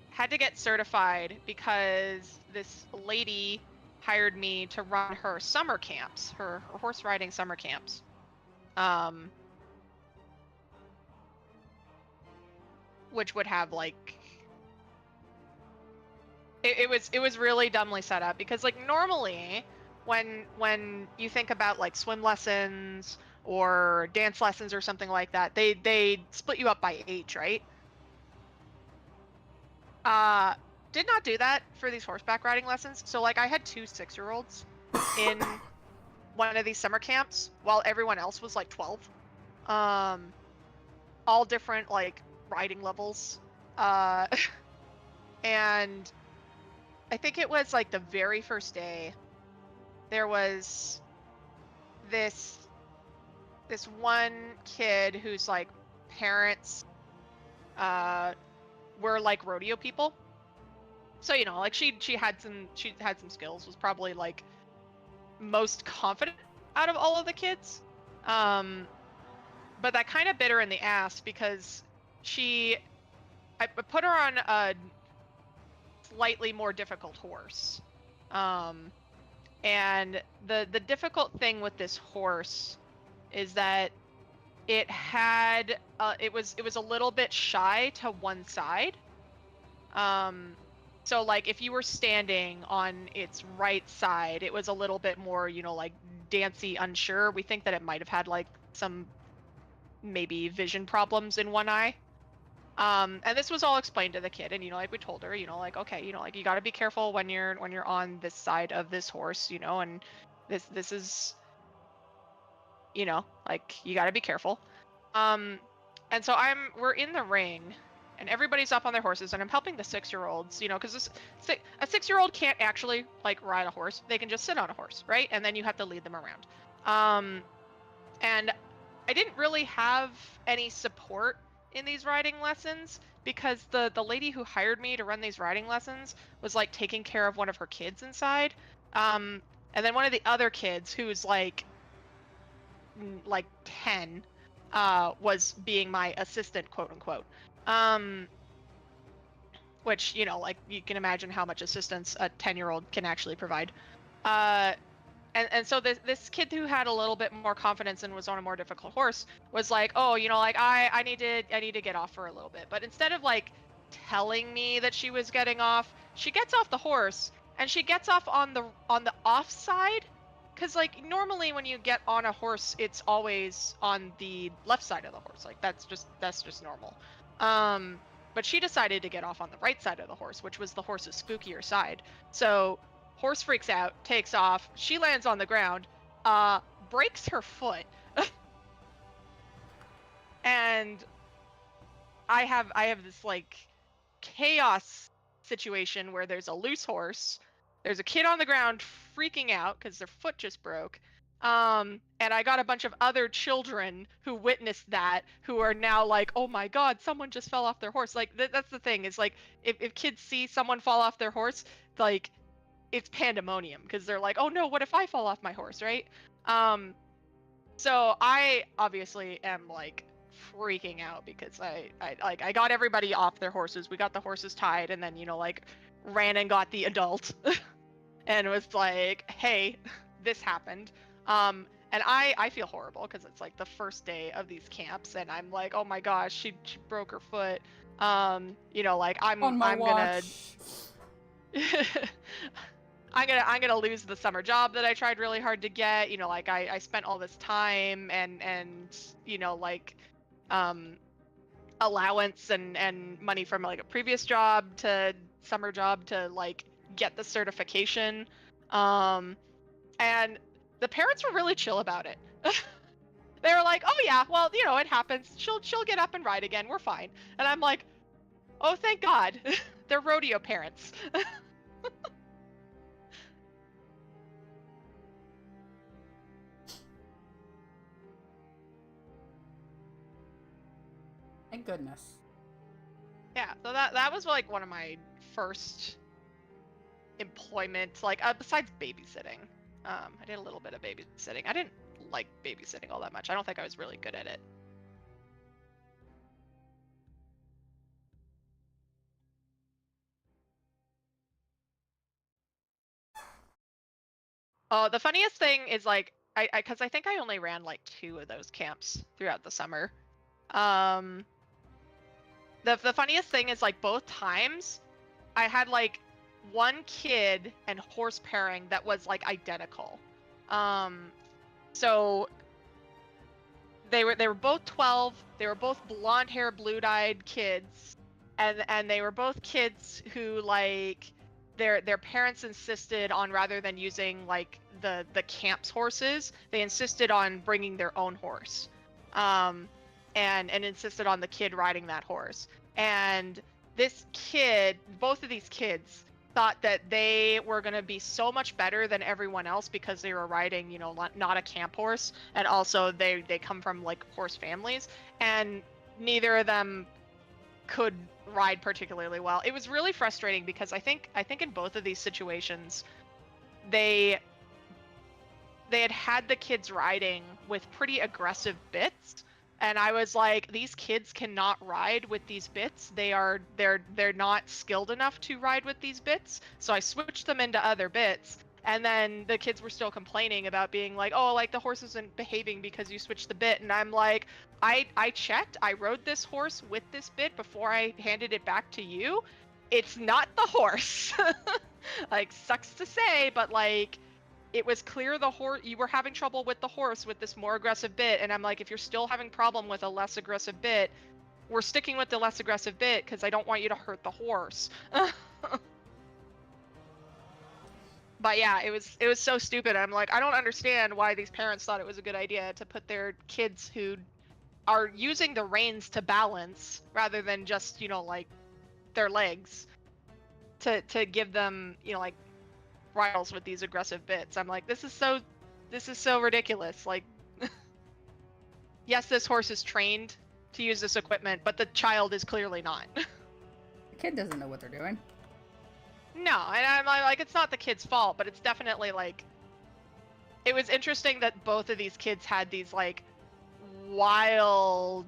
had to get certified because this lady hired me to run her summer camps, her horse riding summer camps. Which would have like it was really dumbly set up because like normally when you think about like swim lessons or dance lessons or something like that, they split you up by age, right? Did not do that for these horseback riding lessons. So like I had 2 6-year-olds in one of these summer camps while everyone else was like 12. All different like riding levels. And I think it was like the very first day there was this one kid whose like parents were like rodeo people. So you know, like she had some skills, was probably like most confident out of all of the kids. But that kind of bit her in the ass because I put her on a slightly more difficult horse. And the difficult thing with this horse is that it had it was a little bit shy to one side. So like if you were standing on its right side, it was a little bit more, you know, like dancy, unsure. We think that it might have had like some maybe vision problems in one eye. And this was all explained to the kid, and you know, like we told her, you know, like okay, you know, like you got to be careful when you're on this side of this horse, you know, and this is, you know, like you got to be careful. And so we're in the ring, and everybody's up on their horses, and I'm helping the 6-year-olds, you know, because a 6-year-old can't actually like ride a horse; they can just sit on a horse, right? And then you have to lead them around. And I didn't really have any support in these riding lessons because the lady who hired me to run these riding lessons was like taking care of one of her kids inside. And then one of the other kids who's like 10 was being my assistant, quote unquote. Which, you know, like you can imagine how much assistance a 10-year-old can actually provide. And so this kid who had a little bit more confidence and was on a more difficult horse was like, oh, you know, like I need to get off for a little bit. But instead of like telling me that she was getting off, she gets off the horse and she gets off on the off side, because like normally when you get on a horse, it's always on the left side of the horse. Like that's just normal. But she decided to get off on the right side of the horse, which was the horse's spookier side. So horse freaks out, takes off. She lands on the ground, breaks her foot, and I have this like chaos situation where there's a loose horse, there's a kid on the ground freaking out because their foot just broke, and I got a bunch of other children who witnessed that, who are now like, oh my god, someone just fell off their horse. Like that's the thing, is like if kids see someone fall off their horse, like it's pandemonium because they're like, oh no, what if I fall off my horse, right? So I obviously am like freaking out because I got everybody off their horses. We got the horses tied, and then, you know, like ran and got the adult and was like, hey, this happened. And And I feel horrible because it's like the first day of these camps, and I'm like, oh my gosh, she broke her foot. You know, like On my I'm gonna watch. I'm gonna lose the summer job that I tried really hard to get. You know, like I spent all this time and you know, like allowance and money from like a previous job to summer job to like get the certification. And the parents were really chill about it. They were like, "Oh yeah, well, you know, it happens. She'll get up and ride again. We're fine." And I'm like, "Oh, thank God." They're rodeo parents. Thank goodness. Yeah, so that was like one of my first employment, like besides babysitting. I did a little bit of babysitting. I didn't like babysitting all that much. I don't think I was really good at it. Oh, the funniest thing is like because I think I only ran like 2 of those camps throughout the summer. The funniest thing is like both times I had like one kid and horse pairing that was like identical. So they were both 12. They were both blonde hair, blue-eyed kids, and they were both kids who like their parents insisted on, rather than using like the camp's horses, they insisted on bringing their own horse, and insisted on the kid riding that horse. And this kid, both of these kids, thought that they were going to be so much better than everyone else because they were riding, you know, not a camp horse, and also they come from like horse families, and neither of them could ride particularly well. It was really frustrating because I think in both of these situations they had the kids riding with pretty aggressive bits, and I was like, these kids cannot ride with these bits. They're not skilled enough to ride with these bits. So I switched them into other bits, and then the kids were still complaining about being like, oh, like the horse isn't behaving because you switched the bit. And I'm like, I checked. I rode this horse with this bit before I handed it back to you. It's not the horse. Like, sucks to say, but like, it was clear the horse, you were having trouble with the horse with this more aggressive bit, and I'm like, if you're still having problem with a less aggressive bit, we're sticking with the less aggressive bit because I don't want you to hurt the horse. But yeah, it was so stupid. I'm like, I don't understand why these parents thought it was a good idea to put their kids who are using the reins to balance rather than just, you know, like their legs, to give them, you know, like bridles with these aggressive bits. I'm like, this is so ridiculous. Like, yes, this horse is trained to use this equipment, but the child is clearly not. The kid doesn't know what they're doing. No, and I'm like, it's not the kid's fault, but it's definitely like, it was interesting that both of these kids had these like wild,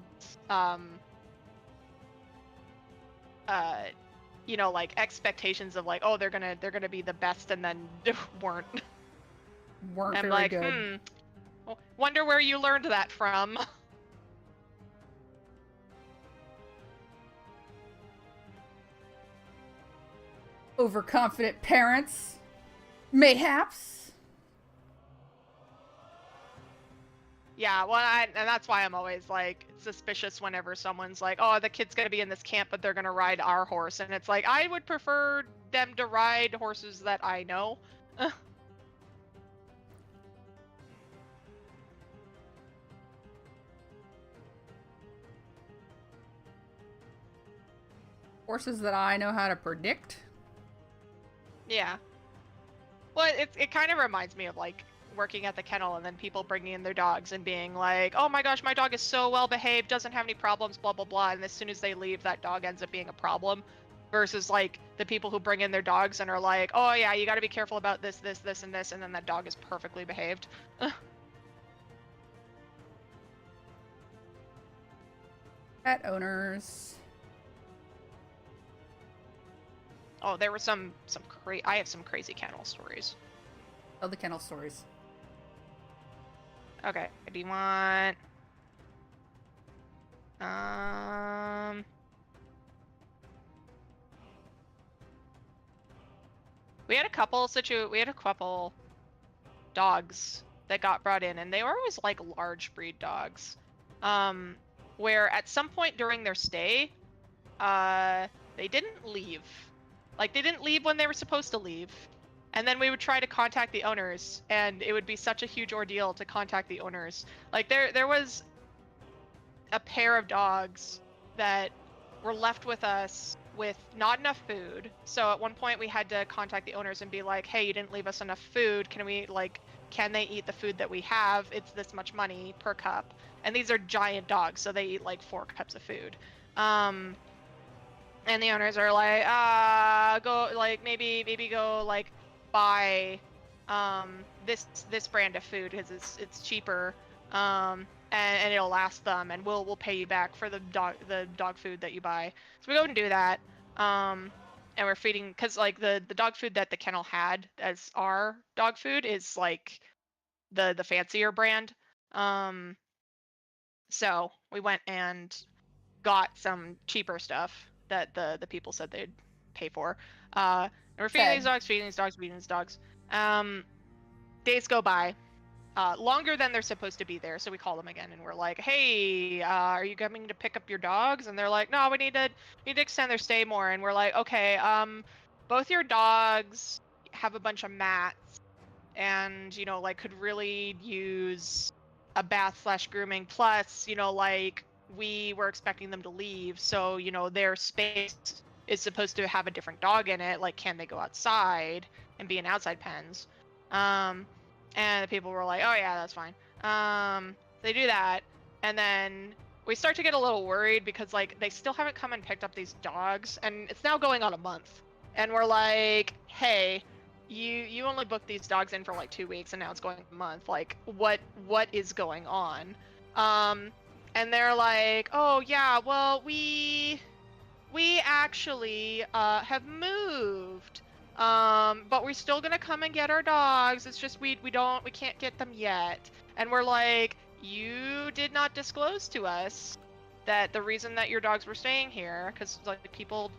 you know, like expectations of like, oh, they're gonna be the best, and then weren't. Weren't I'm very like, good. Wonder where you learned that from. Overconfident parents. Mayhaps. Yeah, well, and that's why I'm always like suspicious whenever someone's like, oh, the kid's gonna be in this camp, but they're gonna ride our horse, and it's like, I would prefer them to ride horses that I know. Horses that I know how to predict. Yeah. Well, it kind of reminds me of like working at the kennel and then people bringing in their dogs and being like, oh my gosh, my dog is so well behaved, doesn't have any problems, blah blah blah, and as soon as they leave, that dog ends up being a problem. Versus like the people who bring in their dogs and are like, oh yeah, you got to be careful about this, this, this, and this, and then that dog is perfectly behaved. Pet owners. Oh, there were some I have some crazy kennel stories. Tell the kennel stories. Okay, do you want... Um... We had a couple dogs that got brought in, and they were always like large breed dogs. Where at some point during their stay, they didn't leave. Like, they didn't leave when they were supposed to leave. And then we would try to contact the owners, and it would be such a huge ordeal to contact the owners. Like, there was a pair of dogs that were left with us with not enough food. So at one point we had to contact the owners and be like, hey, you didn't leave us enough food. Can they eat the food that we have? It's this much money per cup. And these are giant dogs, so they eat like 4 cups of food. And the owners are like, go, like, maybe go, like, buy this brand of food because it's cheaper, and it'll last them, and we'll pay you back for the dog food that you buy. So we go and do that, and we're feeding, because like the dog food that the kennel had as our dog food is like the fancier brand. So we went and got some cheaper stuff that the people said they'd pay for. And we're feeding these dogs, feeding these dogs. Days go by, longer than they're supposed to be there. So we call them again, and we're like, "Hey, are you coming to pick up your dogs?" And they're like, "No, we need to extend their stay more." And we're like, "Okay, both your dogs have a bunch of mats, and like could really use a bath/grooming. Plus, like we were expecting them to leave, so their space is supposed to have a different dog in it. Like, can they go outside and be in outside pens?" And the people were like, "Oh yeah, that's fine." They do that, and then we start to get a little worried because like they still haven't come and picked up these dogs, and it's now going on a month. And we're like, "Hey, you only booked these dogs in for like 2 weeks, and now it's going a month. Like, what is going on?" And they're like, "Oh yeah, well we actually have moved. But we're still gonna come and get our dogs. It's just we can't get them yet." And we're like, "You did not disclose to us that the reason that your dogs were staying here," because like people,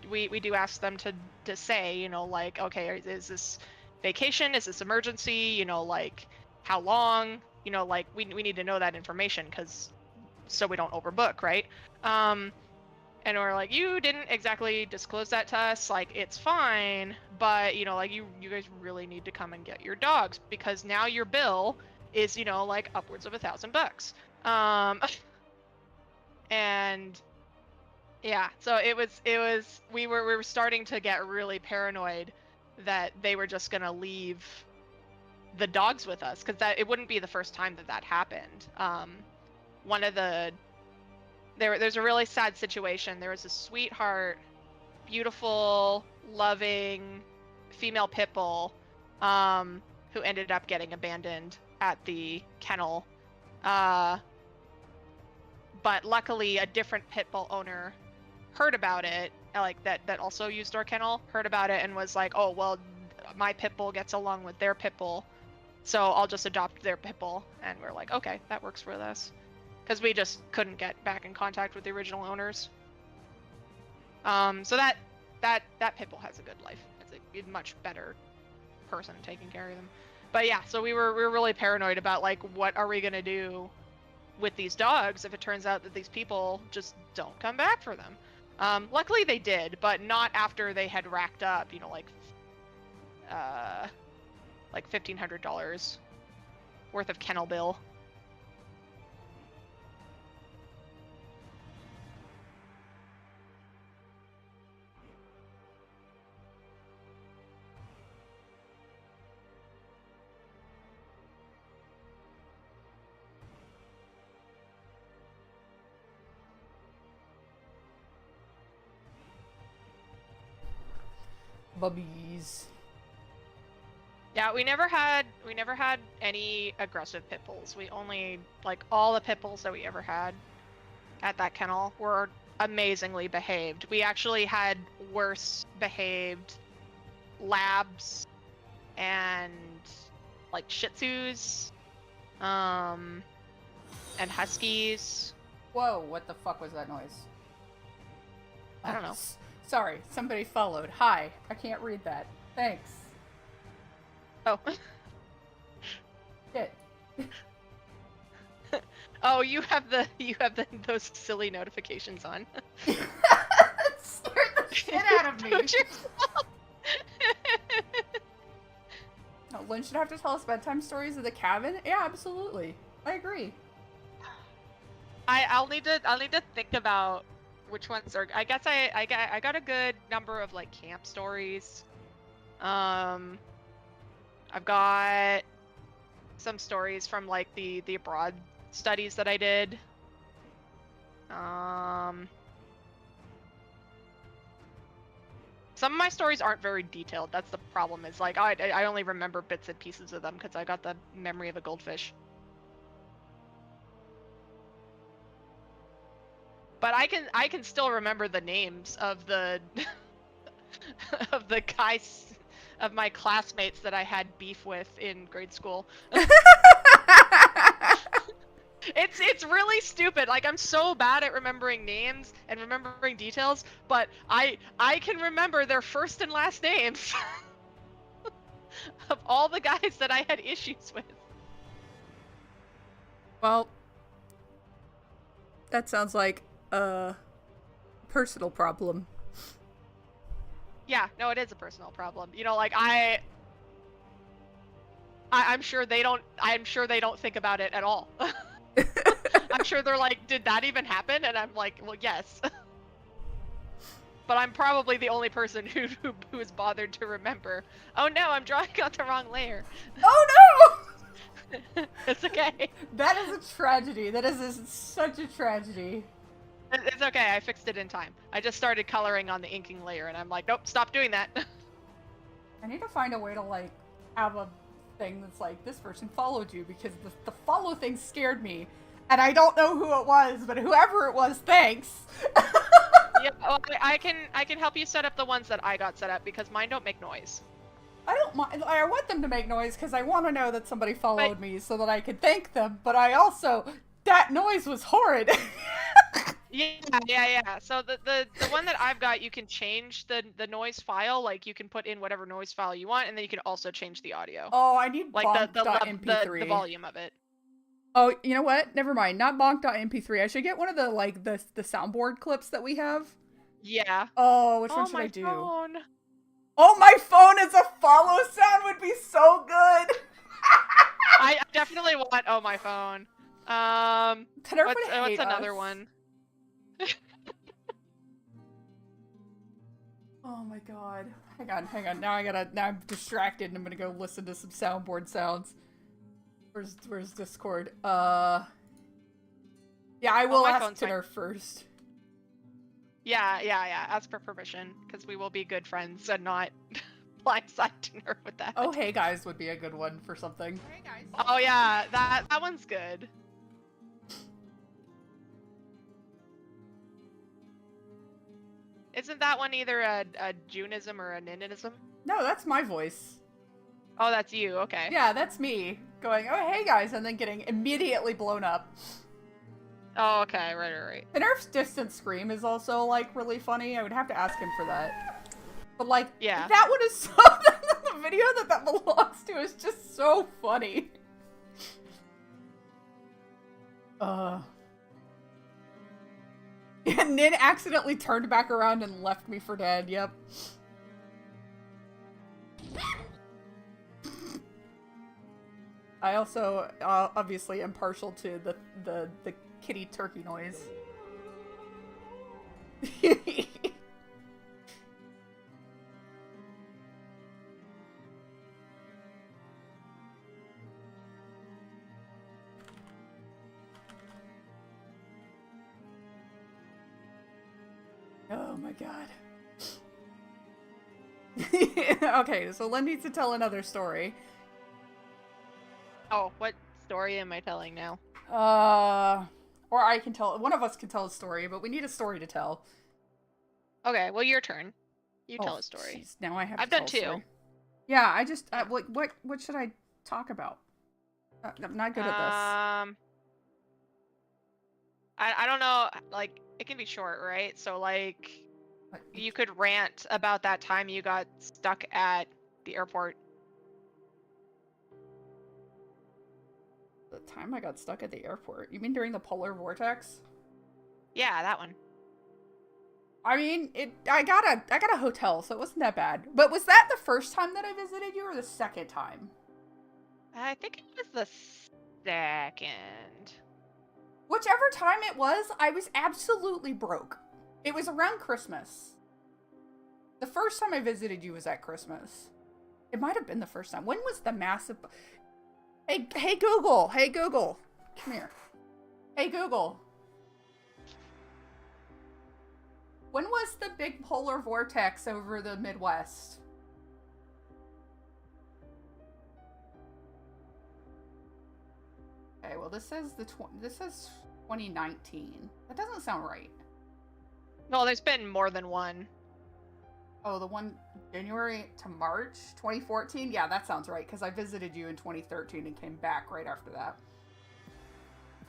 we do ask them to say, like, "Okay, is this vacation? Is this emergency? Like how long? Like we need to know that information because so we don't overbook, right?" And we're like, "You didn't exactly disclose that to us. Like, it's fine, but like you guys really need to come and get your dogs because now your bill is like upwards of $1,000." And yeah, so it was we were starting to get really paranoid that they were just gonna leave the dogs with us, because that it wouldn't be the first time that happened. One of the there's a really sad situation. There was a sweetheart, beautiful, loving female pit bull, who ended up getting abandoned at the kennel. But luckily, a different pit bull owner heard about it, like that also used our kennel, heard about it and was like, "Oh well, my pit bull gets along with their pit bull, so I'll just adopt their pit bull." And we're like, "Okay, that works for us." Because we just couldn't get back in contact with the original owners. So that pit bull has a good life. It's a much better person taking care of them. But yeah, so we were really paranoid about like, what are we gonna do with these dogs if it turns out that these people just don't come back for them. Luckily they did, but not after they had racked up, like $1,500 worth of kennel bill. Bubbies. Yeah, we never had any aggressive pit bulls. We only, like, all the pit bulls that we ever had at that kennel were amazingly behaved. We actually had worse behaved labs and like Shih Tzus And huskies. Whoa, what the fuck was that noise? I don't know. Sorry, somebody followed. Hi, I can't read that. Thanks. Oh. Shit. Oh, you have those silly notifications on. That scared the shit out of me. Don't yourself. No, Lynn should have to tell us bedtime stories of the cabin. Yeah, absolutely. I agree. I'll need to think about which ones are. I guess I got a good number of like camp stories. I've got some stories from like the abroad studies that I did. Some of my stories aren't very detailed. That's the problem. Is like I only remember bits and pieces of them because I got the memory of a goldfish. But I can still remember the names of the of the guys of my classmates that I had beef with in grade school. It's really stupid. Like, I'm so bad at remembering names and remembering details, but I can remember their first and last names of all the guys that I had issues with. Well, that sounds like a personal problem. Yeah, no, it is a personal problem. You know, like I'm sure they don't think about it at all. I'm sure they're like, did that even happen? And I'm like, well, yes. But I'm probably the only person who is bothered to remember. Oh no, I'm drawing on the wrong layer. Oh no! It's okay. That is a tragedy. That is such a tragedy. It's okay, I fixed it in time. I just started coloring on the inking layer and I'm like, nope, stop doing that. I need to find a way to like have a thing that's like, this person followed you, because the follow thing scared me. And I don't know who it was, but whoever it was, thanks. Yeah, well, I can help you set up the ones that I got set up because mine don't make noise. I don't mind. I want them to make noise because I want to know that somebody followed me so that I could thank them. But I also, that noise was horrid. Yeah. So the one that I've got, you can change the noise file. Like you can put in whatever noise file you want, and then you can also change the audio. Oh, I need like bonk.mp3. The volume of it. Oh, you know what? Never mind. Not bonk.mp3. I should get one of the like the soundboard clips that we have. Yeah. Oh, which one should I do? Phone. Oh, my phone as a follow sound would be so good. I definitely want Oh My Phone. What's another one? Oh my god. Hang on. Now I'm distracted and I'm gonna go listen to some soundboard sounds. Where's Discord? Yeah, I will ask Tinner first. Yeah. Ask for permission, because we will be good friends and not blindside Tinner with that. Oh, hey guys would be a good one for something. Hey guys. Oh yeah, that one's good. Isn't that one either a Junism or a Ninism? No, that's my voice. Oh, that's you. Okay. Yeah, that's me going, oh, hey guys, and then getting immediately blown up. Oh, okay. Right. Tinner's distant scream is also, like, really funny. I would have to ask him for that. But, like, yeah, that one is so... the video that belongs to is just so funny. And Nin accidentally turned back around and left me for dead, yep. I also, obviously, am partial to the kitty turkey noise. Oh my god. Okay, so Len needs to tell another story. Oh, what story am I telling now? Or I can tell, one of us can tell a story, but we need a story to tell. Okay, well, your turn. You tell a story. Geez, now I have I've to done tell a two. story. Yeah, I just, what should I talk about? I'm not good at this. I don't know, like, it can be short, right? So, like, you could rant about that time you got stuck at the airport. The time I got stuck at the airport? You mean during the polar vortex? Yeah, that one. I mean, I got a hotel, so it wasn't that bad. But was that the first time that I visited you, or the second time? I think it was the second. Whichever time it was, I was absolutely broke. It was around Christmas. The first time I visited you was at Christmas. It might have been the first time. When was the massive... Hey Google! Hey Google! Come here. Hey Google. When was the big polar vortex over the Midwest? Okay, well this says this says 2019. That doesn't sound right. No, there's been more than one. Oh, the one January to March 2014? Yeah, that sounds right, because I visited you in 2013 and came back right after that.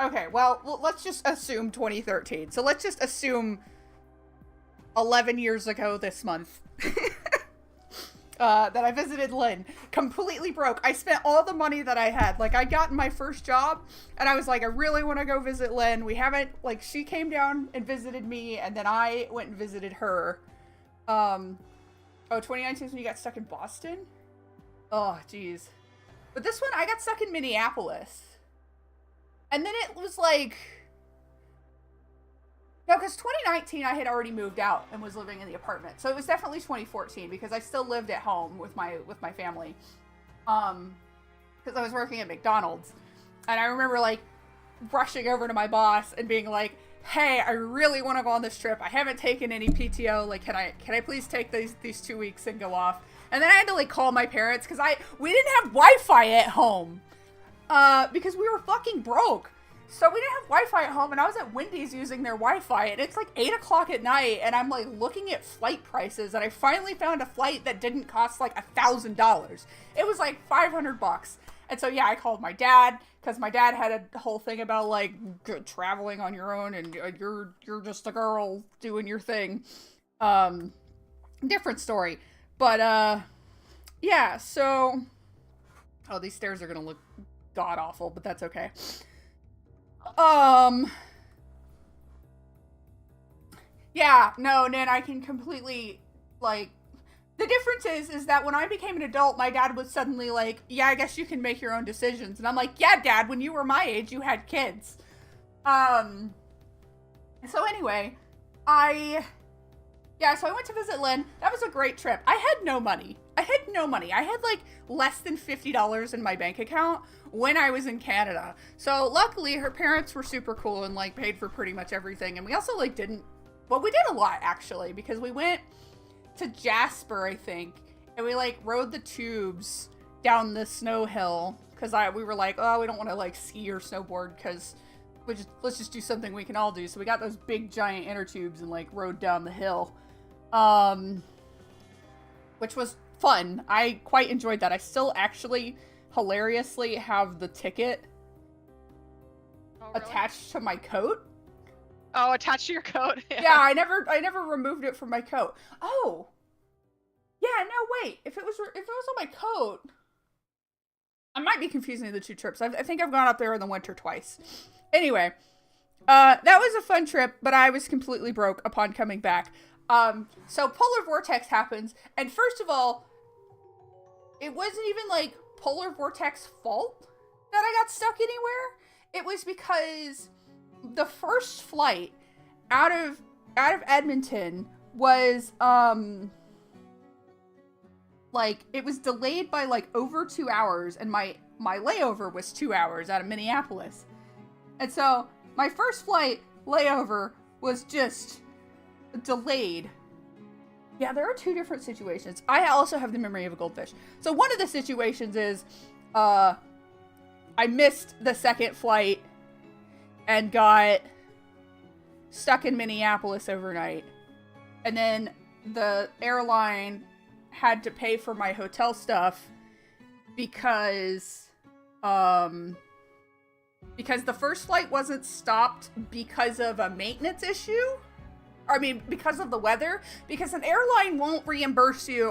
Okay, well, let's just assume 2013. So let's just assume 11 years ago this month that I visited Lynn, completely broke. I spent all the money that I had. Like, I'd gotten my first job, and I was like, I really want to go visit Lynn. We haven't, like, she came down and visited me, and then I went and visited her. Oh, 2019 is when you got stuck in Boston? Oh, jeez. But this one, I got stuck in Minneapolis. And then it was like... No, because 2019, I had already moved out and was living in the apartment. So it was definitely 2014, because I still lived at home with my family. Because I was working at McDonald's. And I remember, like, rushing over to my boss and being like, hey, I really want to go on this trip. I haven't taken any PTO. Like, can I please take these 2 weeks and go off? And then I had to, like, call my parents because we didn't have Wi-Fi at home. Because we were fucking broke. So we didn't have Wi-Fi at home, and I was at Wendy's using their Wi-Fi, and it's like 8 o'clock at night, and I'm, like, looking at flight prices, and I finally found a flight that didn't cost, like, $1,000. It was, like, $500. And so, yeah, I called my dad, because my dad had a whole thing about, like, traveling on your own, and you're just a girl doing your thing. Different story. But, yeah, so... Oh, these stairs are gonna look god-awful, but that's okay. Yeah, no, Nan, I can completely, like... The difference is that when I became an adult, my dad was suddenly like, yeah, I guess you can make your own decisions. And I'm like, yeah, Dad, when you were my age, you had kids. So anyway, so I went to visit Lynn. That was a great trip. I had no money. I had like less than $50 in my bank account when I was in Canada. So luckily her parents were super cool and like paid for pretty much everything. And we also like we did a lot actually, because we went to Jasper, I think, and we like rode the tubes down the snow hill because we were like, oh, we don't want to like ski or snowboard because let's just do something we can all do. So we got those big giant inner tubes and like rode down the hill, which was fun. I quite enjoyed that. I still actually hilariously have the ticket attached to my coat. Oh, attached to your coat? Yeah, I never removed it from my coat. Oh. Yeah, no, wait. If it was on my coat, I might be confusing the two trips. I think I've gone up there in the winter twice. Anyway, that was a fun trip, but I was completely broke upon coming back. So polar vortex happens, and first of all, it wasn't even like polar vortex fault that I got stuck anywhere. It was because the first flight out of Edmonton was like it was delayed by like over 2 hours, and my layover was 2 hours out of Minneapolis. And so my first flight layover was just delayed. Yeah, there are two different situations. I also have the memory of a goldfish. So one of the situations is I missed the second flight and got stuck in Minneapolis overnight. And then the airline had to pay for my hotel stuff because Because the first flight wasn't stopped because of a maintenance issue. I mean, because of the weather. Because an airline won't reimburse you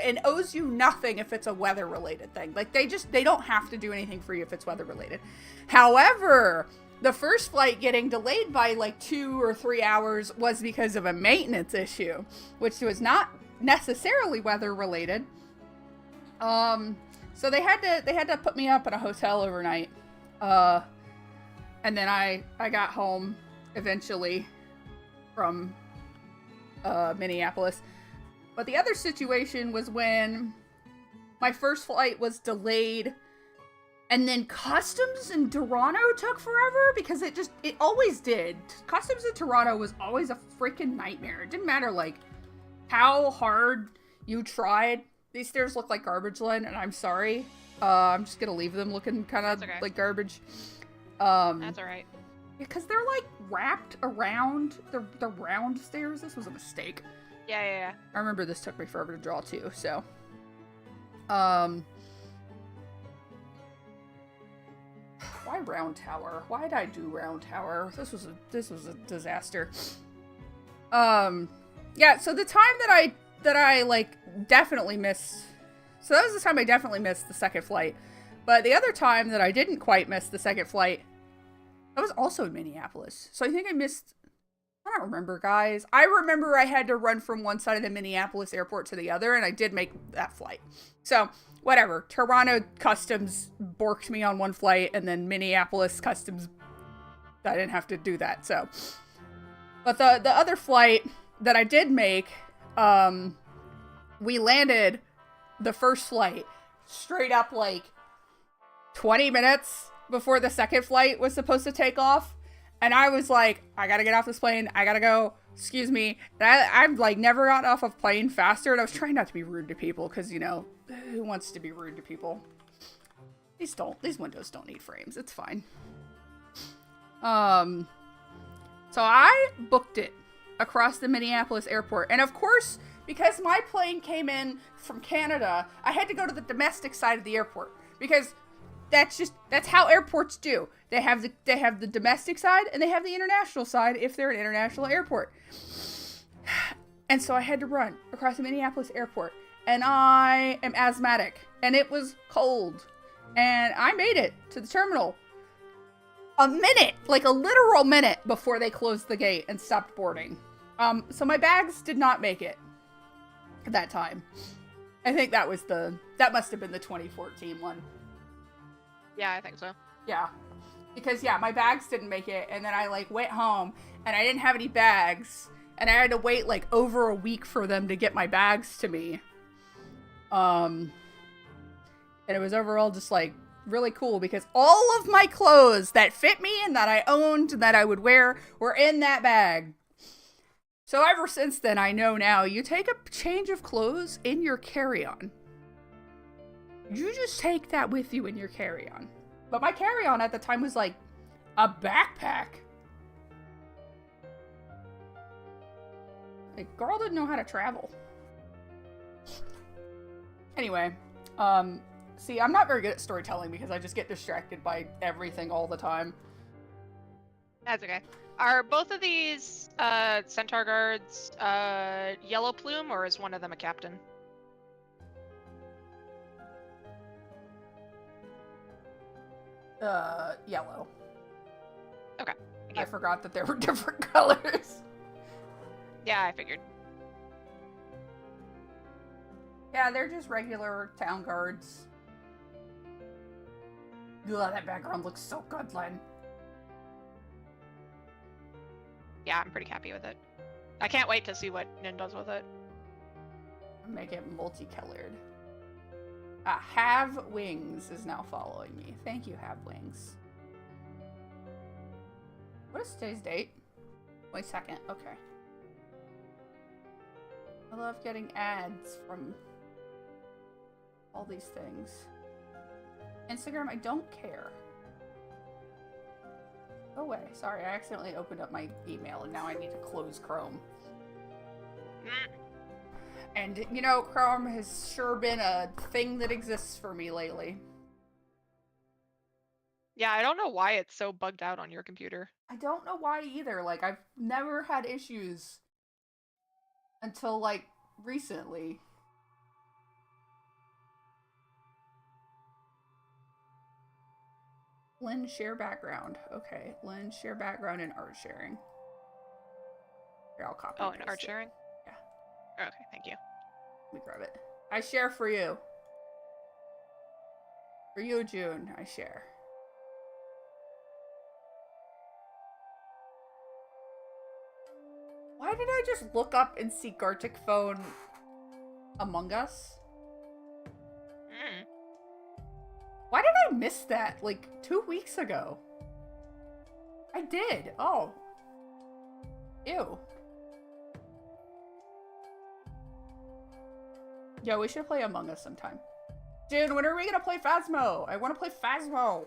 and owes you nothing if it's a weather-related thing. Like, they don't have to do anything for you if it's weather-related. However, the first flight getting delayed by like 2 or 3 hours was because of a maintenance issue, which was not necessarily weather-related. So they had to put me up at a hotel overnight. And then I got home eventually from Minneapolis. But the other situation was when my first flight was delayed, and then customs in Toronto took forever because it always did. Customs in Toronto was always a freaking nightmare. It didn't matter like how hard you tried. These stairs look like garbage, Len, and I'm sorry. I'm just gonna leave them looking kind of like garbage. That's alright. Because they're like wrapped around the round stairs. This was a mistake. Yeah. I remember this took me forever to draw too, so. Why round tower? Why did I do round tower? This was a disaster. Yeah, so the time that I like definitely missed. So that was the time I definitely missed the second flight. But the other time that I didn't quite miss the second flight, that was also in Minneapolis. So I think I missed, I don't remember, guys. I remember I had to run from one side of the Minneapolis airport to the other, and I did make that flight. So, whatever. Toronto Customs borked me on one flight, and then Minneapolis Customs, I didn't have to do that, so. But the other flight that I did make, we landed the first flight straight up like 20 minutes before the second flight was supposed to take off. And I was like, I gotta get off this plane. I gotta go. Excuse me. And I've like never gotten off a plane faster. And I was trying not to be rude to people because, you know, who wants to be rude to people? These windows don't need frames. It's fine. So I booked it across the Minneapolis airport. And of course, because my plane came in from Canada, I had to go to the domestic side of the airport because that's how airports do. They have the domestic side and they have the international side if they're an international airport. And so I had to run across the Minneapolis airport, and I am asthmatic, and it was cold, and I made it to the terminal a minute, like a literal minute before they closed the gate and stopped boarding. So my bags did not make it at that time. I think that must have been the 2014 one. Yeah, I think so. Yeah. Because, yeah, my bags didn't make it, and then I, like, went home, and I didn't have any bags, and I had to wait, like, over a week for them to get my bags to me. And it was overall just, like, really cool, because all of my clothes that fit me and that I owned and that I would wear were in that bag. So ever since then, I know now, you take a change of clothes in your carry-on. You just take that with you in your carry-on. But my carry-on at the time was like a backpack. Like, girl didn't know how to travel. Anyway, see, I'm not very good at storytelling because I just get distracted by everything all the time. That's okay. Are both of these Centaur guards yellow plume, or is one of them a captain? Yellow. Okay. I forgot that there were different colors. Yeah, I figured. Yeah, they're just regular town guards. Ugh, that background looks so good, Len. Yeah, I'm pretty happy with it. I can't wait to see what Nin does with it. Make it multicolored. Have Wings is now following me. Thank you, Have Wings. What is today's date? 22nd. Okay. I love getting ads from all these things. Instagram, I don't care. Go away. Sorry, I accidentally opened up my email and now I need to close Chrome. And, you know, Chrome has sure been a thing that exists for me lately. Yeah, I don't know why it's so bugged out on your computer. I don't know why either. Like, I've never had issues until, like, recently. Lynn share background. Okay, Lynn share background and art sharing. Here, I'll copy Oh, and and paste art it. sharing? Yeah, Okay, thank you. let me grab it. I share for you. For you, June, I share. Why did I just look up and see Gartic Phone Among Us? Mm. Why did I miss that, like, 2 weeks ago? I did. Oh. Ew. Yo, we should play Among Us sometime. Dude, when are we gonna play Phasmo? I wanna play Phasmo.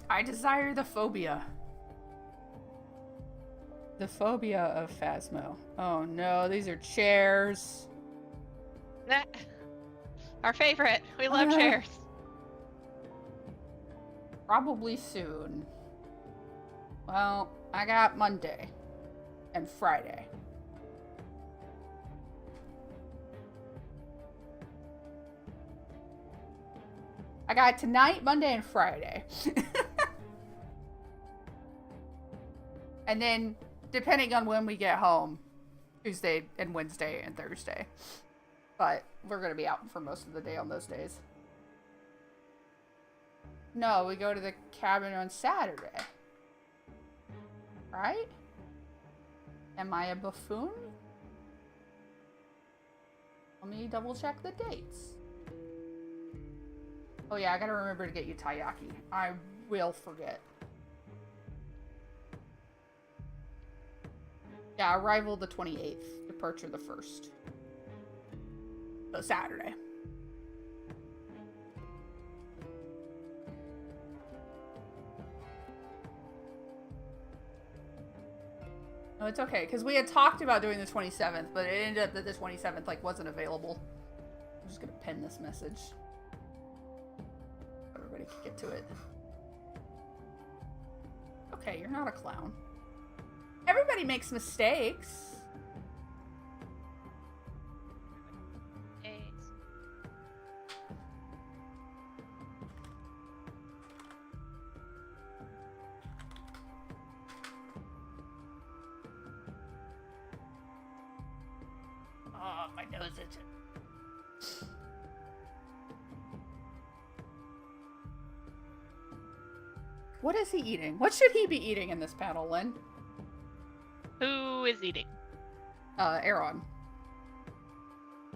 I desire the phobia. The phobia of Phasmo. Oh no, these are chairs. Nah. Our favorite. We love chairs. Probably soon. Well, I got Monday and Friday. I got tonight, Monday, and Friday. And then, depending on when we get home, Tuesday and Wednesday and Thursday. But we're going to be out for most of the day on those days. No, we go to the cabin on Saturday. Right? Am I a buffoon? Let me double check the dates. Oh yeah, I gotta remember to get you taiyaki. I will forget. Yeah, arrival the 28th, departure the 1st. So Saturday. No, it's okay, because we had talked about doing the 27th, but it ended up that the 27th, like, wasn't available. I'm just gonna pin this message. Everybody can get to it. Okay, you're not a clown. Everybody makes mistakes. Oh, my nose itches. What is he eating? What should he be eating in this panel, Lynn? Who is eating? Aaron.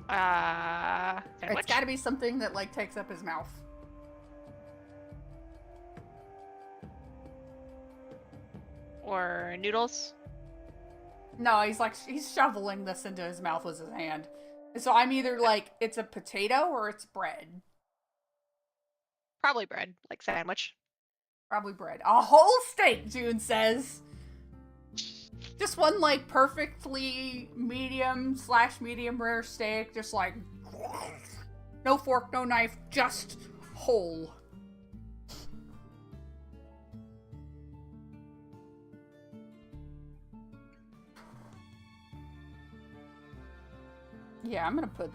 Sandwich? It's gotta be something that, like, takes up his mouth. Or noodles? No, he's shoveling this into his mouth with his hand. And so I'm either like, it's a potato or it's bread. Probably bread, like sandwich. Probably bread. A whole steak, June says. Just one, like, perfectly medium/medium rare steak. Just like, no fork, no knife, just whole. Yeah, I'm gonna put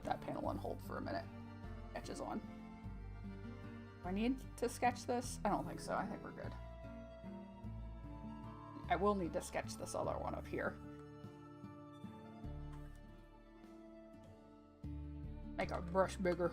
that panel on hold for a minute. Sketch is on. Do I need to sketch this? I don't think so. I think we're good. I will need to sketch this other one up here. Make our brush bigger.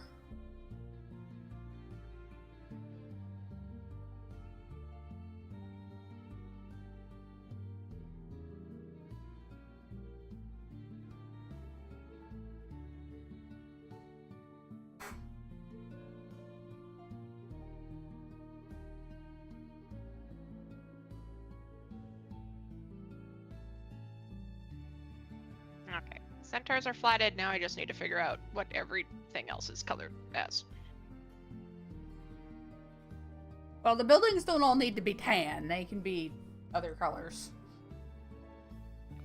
Centaurs are flatted. Now I just need to figure out what everything else is colored as. Well, the buildings don't all need to be tan. They can be other colors.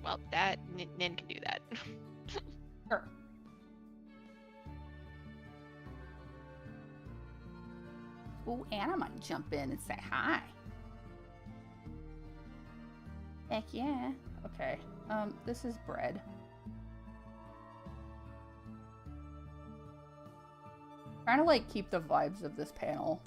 Well, that Nin can do that. Sure. Ooh, Anna might jump in and say hi. Heck yeah. Okay. This is bread. Trying to like keep the vibes of this panel.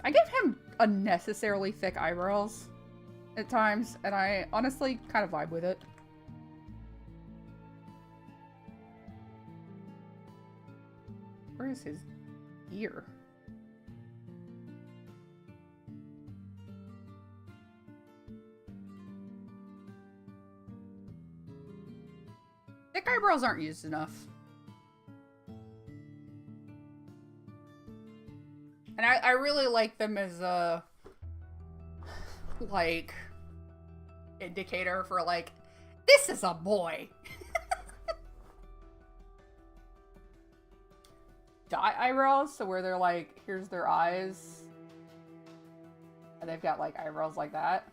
I give him unnecessarily thick eyebrows at times, and I honestly kind of vibe with it. Where is his ear? Thick eyebrows aren't used enough. And I really like them as a, like, indicator for, like, this is a boy. Dot eyebrows, so where they're like, here's their eyes. And they've got, like, eyebrows like that.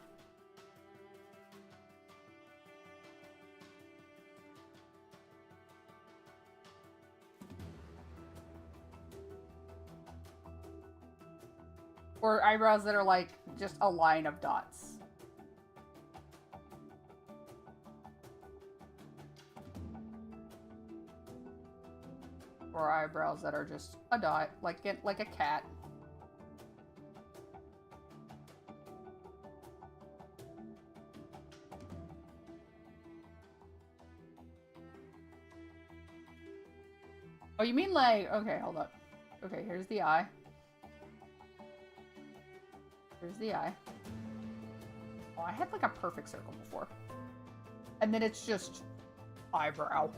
Or eyebrows that are like just a line of dots. Or eyebrows that are just a dot, like a cat. Oh, you mean like, okay, hold up. Okay, here's the eye. Here's the eye. Oh, I had like a perfect circle before. And then it's just eyebrow.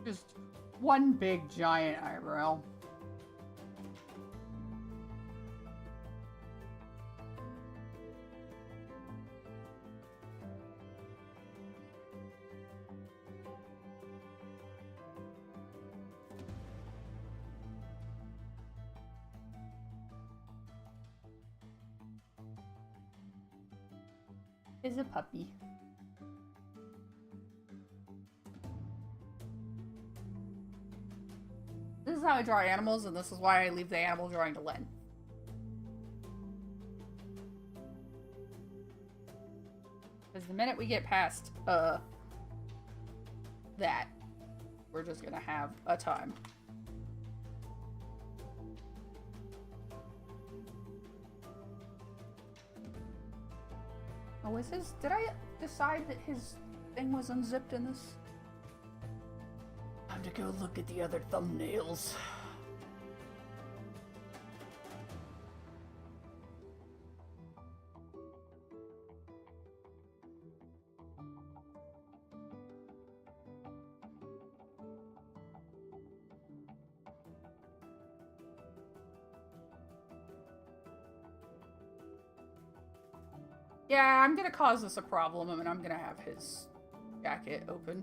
Just one big giant eyebrow. Is a puppy. This is how I draw animals, and this is why I leave the animal drawing to Len. Because the minute we get past, that, we're just gonna have a time. Oh, is his... Did I decide that his thing was unzipped in this? Time to go look at the other thumbnails. Yeah, I'm gonna cause us a problem, and I'm gonna have his jacket open.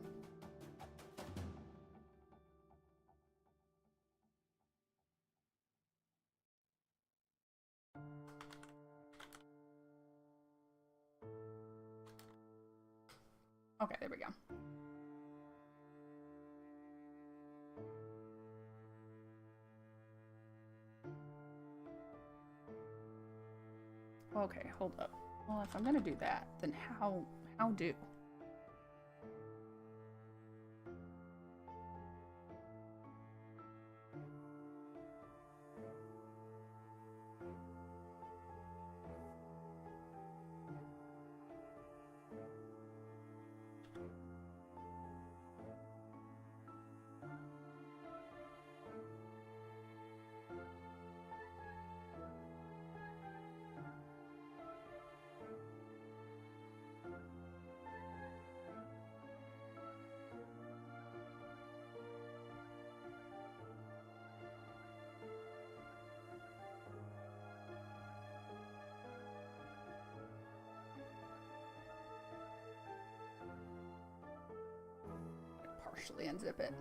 Okay, there we go. Okay, hold up. Well, if I'm gonna do that, then how do? actually unzip it.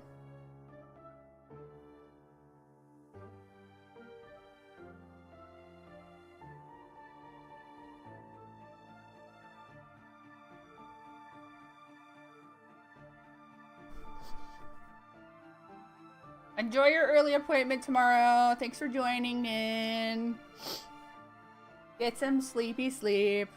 Enjoy your early appointment tomorrow. Thanks for joining in. Get some sleepy sleep.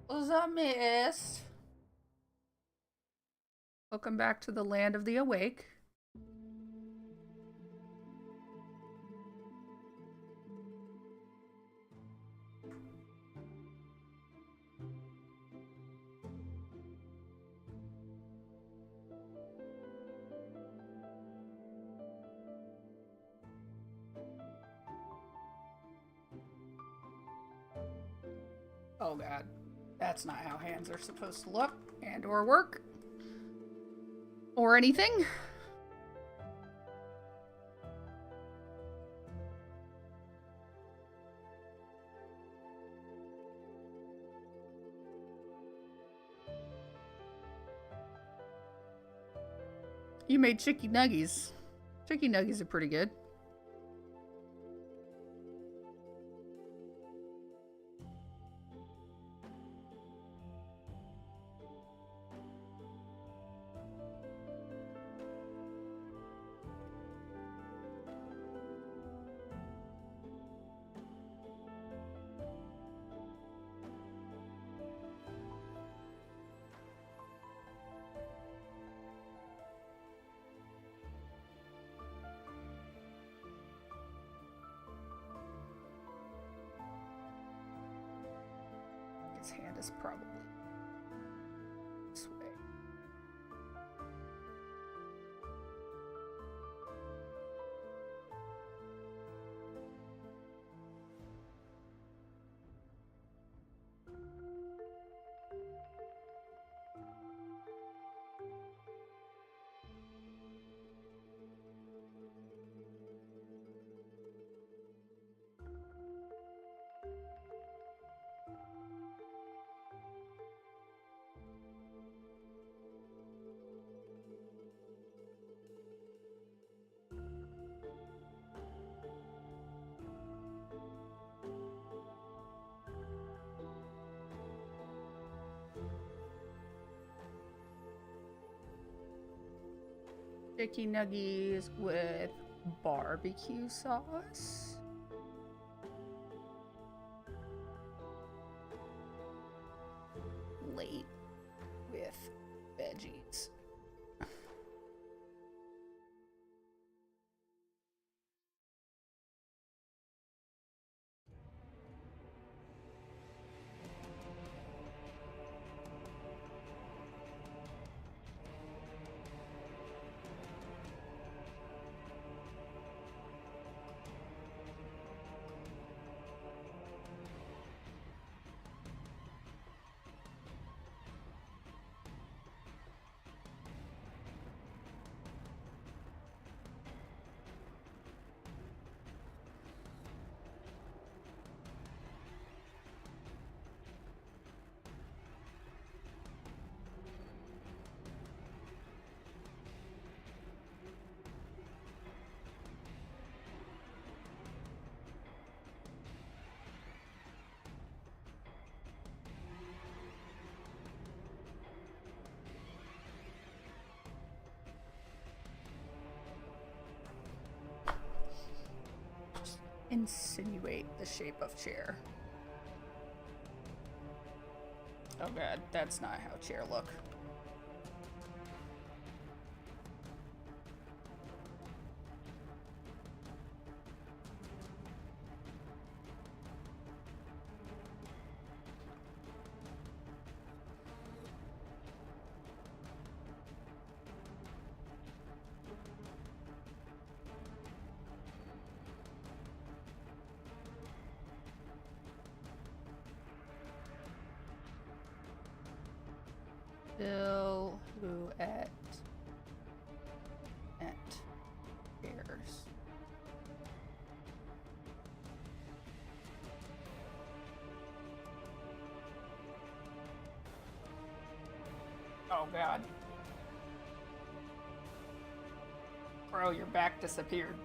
Was I missed? Welcome back to the land of the awake. Oh god. That's not how hands are supposed to look and or work. Or anything. You made chicky nuggies. Chicky nuggies are pretty good. His hand is probably this way. Chicky nuggies with barbecue sauce. Late with veggies. Insinuate the shape of chair. Oh god, that's not how chair look. Silhouette at chairs. Oh god. Bro, your back disappeared.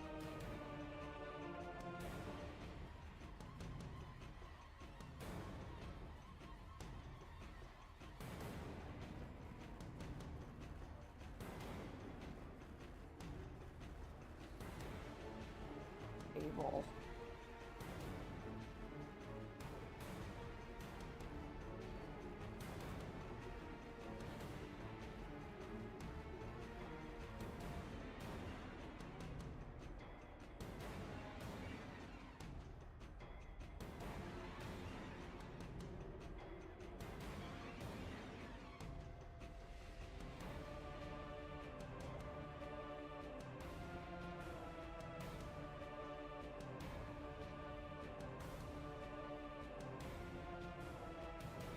Table.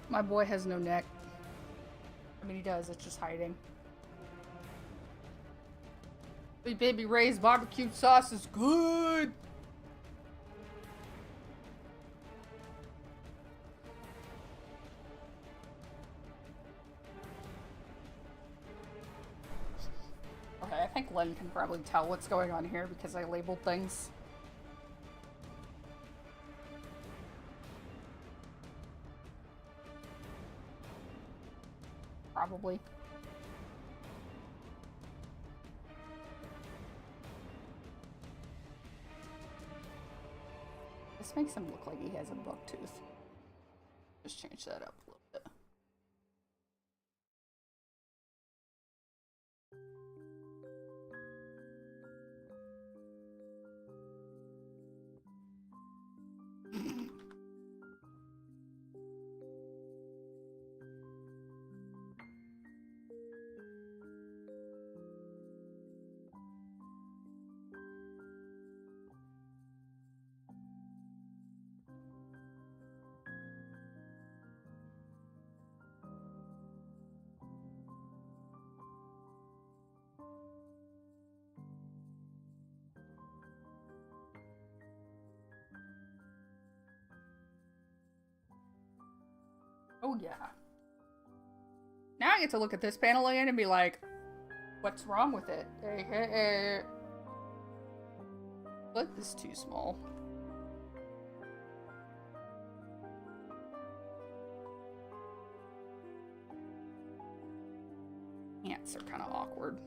My boy has no neck. I mean, he does, it's just hiding. Sweet Baby Ray's barbecue sauce is good! Okay, I think Lynn can probably tell what's going on here because I labeled things. Probably. This makes him look like he has a buck tooth. Just change that up a little bit. Oh yeah. Now I get to look at this panel again and be like, what's wrong with it? But this is too small. Ants are kind of awkward.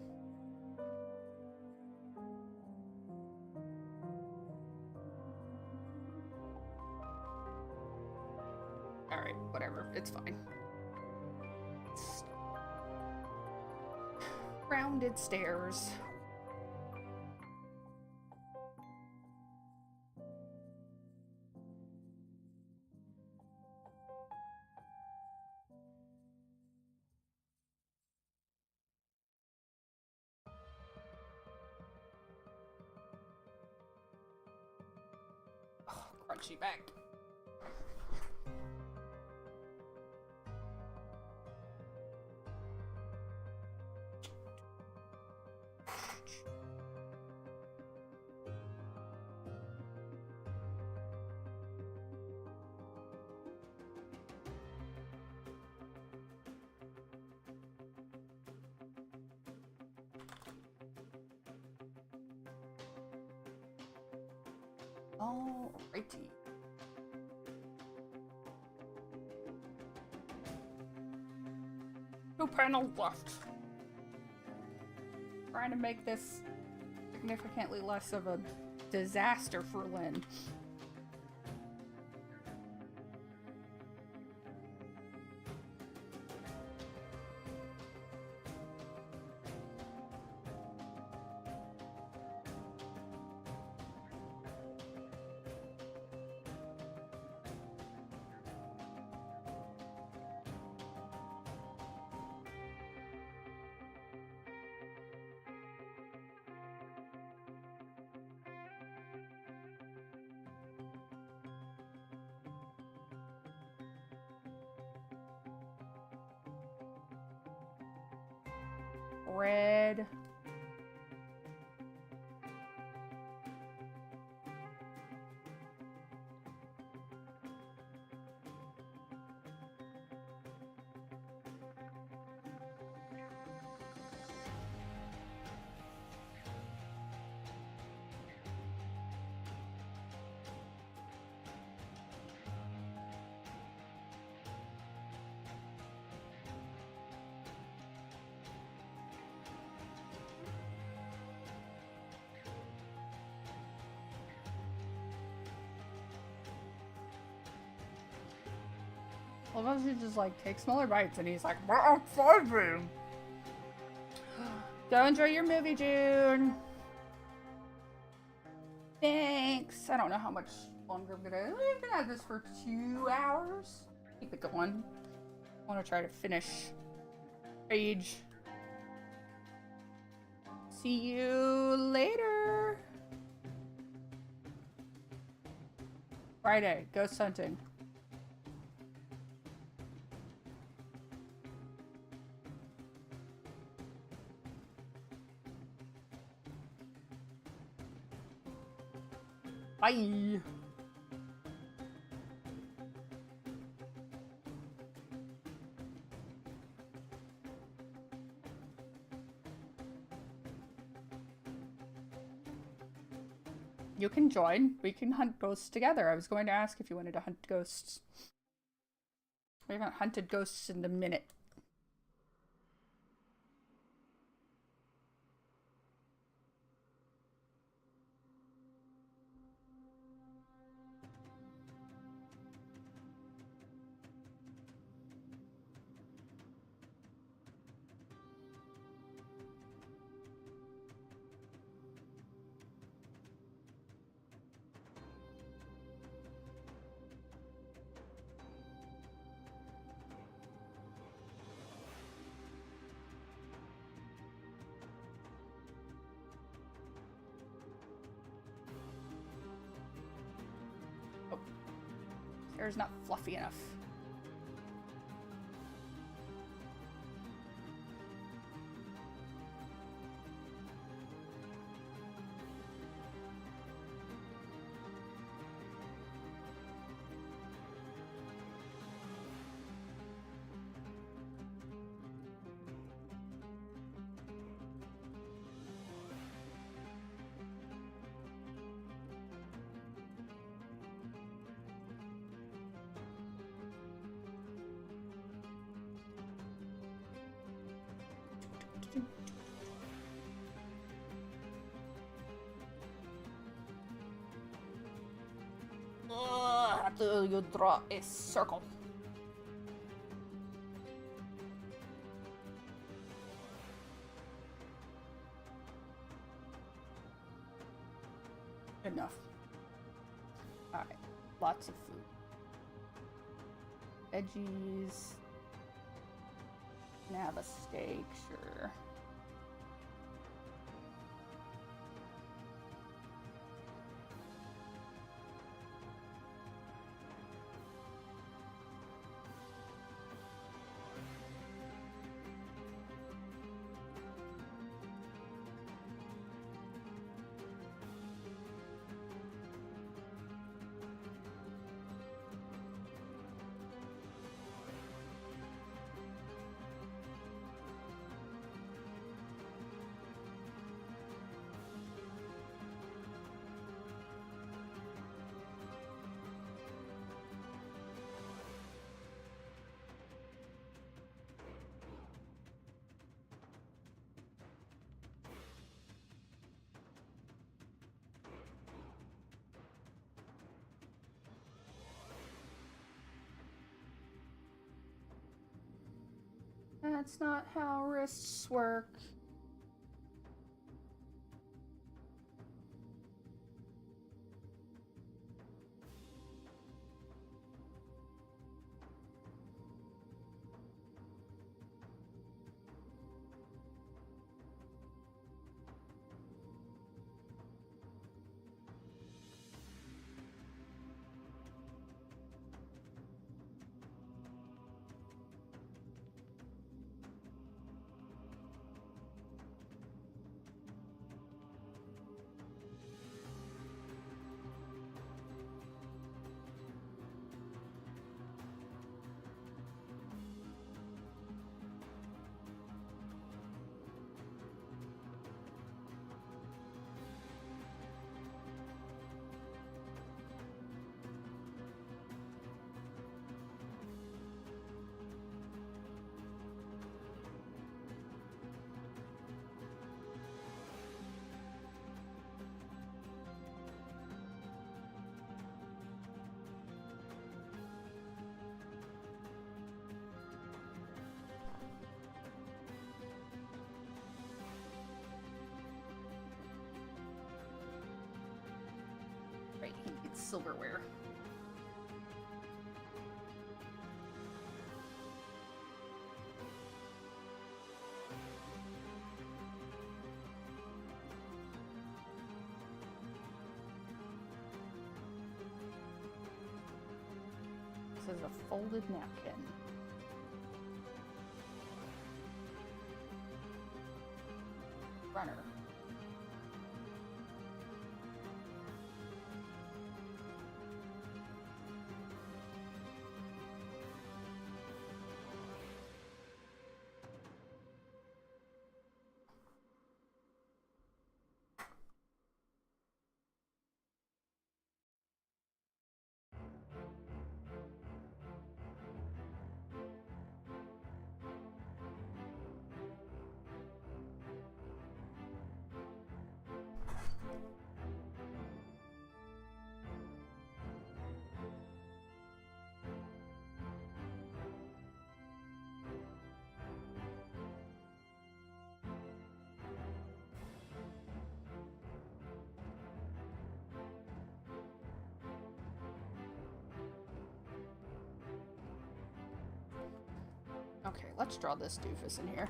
Alright, whatever. It's fine. Rounded stairs. Oh, crunchy back. Alrighty. Two panels left. Trying to make this significantly less of a disaster for Lynn. Red. I love how she just like takes smaller bites and he's like, I'm starving. Go enjoy your movie, June. Thanks. I don't know how much longer I'm gonna. We've been at this for 2 hours. Keep it going. I want to try to finish Rage. See you later. Friday, ghost hunting. Bye. You can join. We can hunt ghosts together. I was going to ask if you wanted to hunt ghosts. We haven't hunted ghosts in a minute. Hair's not fluffy enough. After you draw a circle. Enough. Alright, lots of food. Veggies. Can have a steak, sure. That's not how wrists work. Right, he needs silverware. This is a folded napkin. Runner. Okay, let's draw this doofus in here.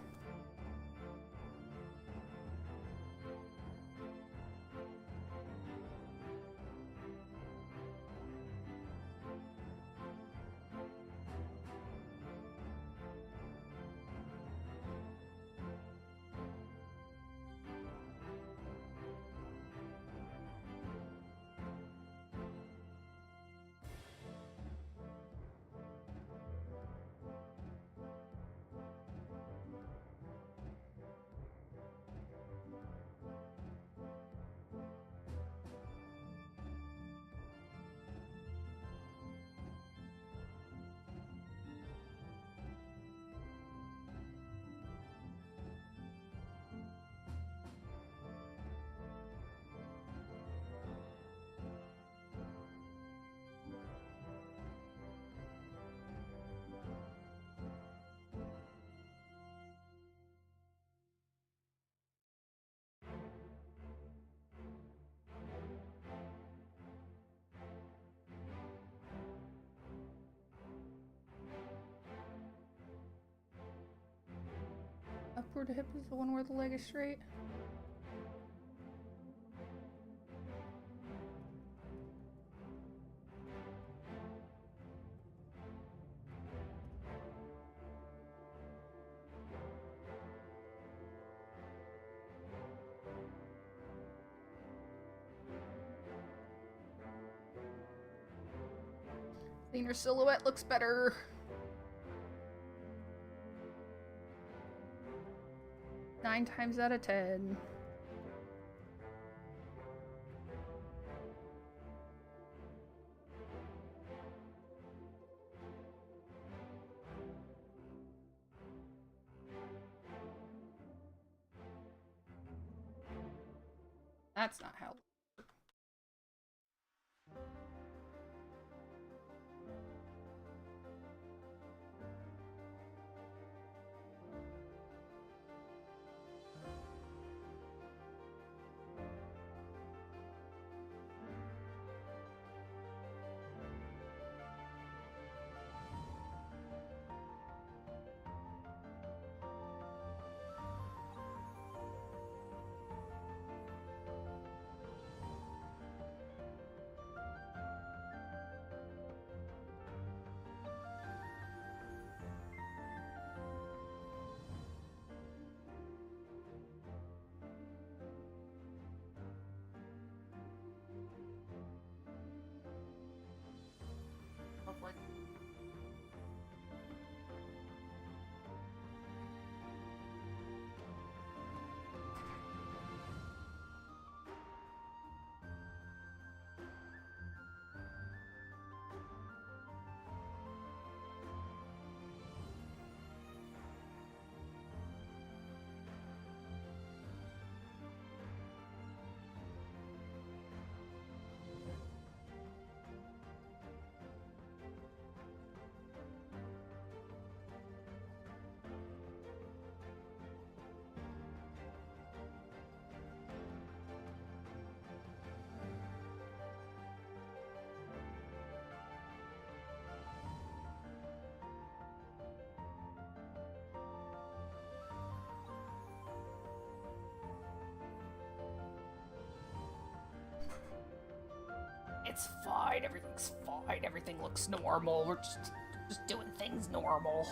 Upward hip is the one where the leg is straight. Cleaner silhouette looks better. Nine times out of 10. That's not how. it's fine. Everything's fine. Everything looks normal. We're just doing things normal.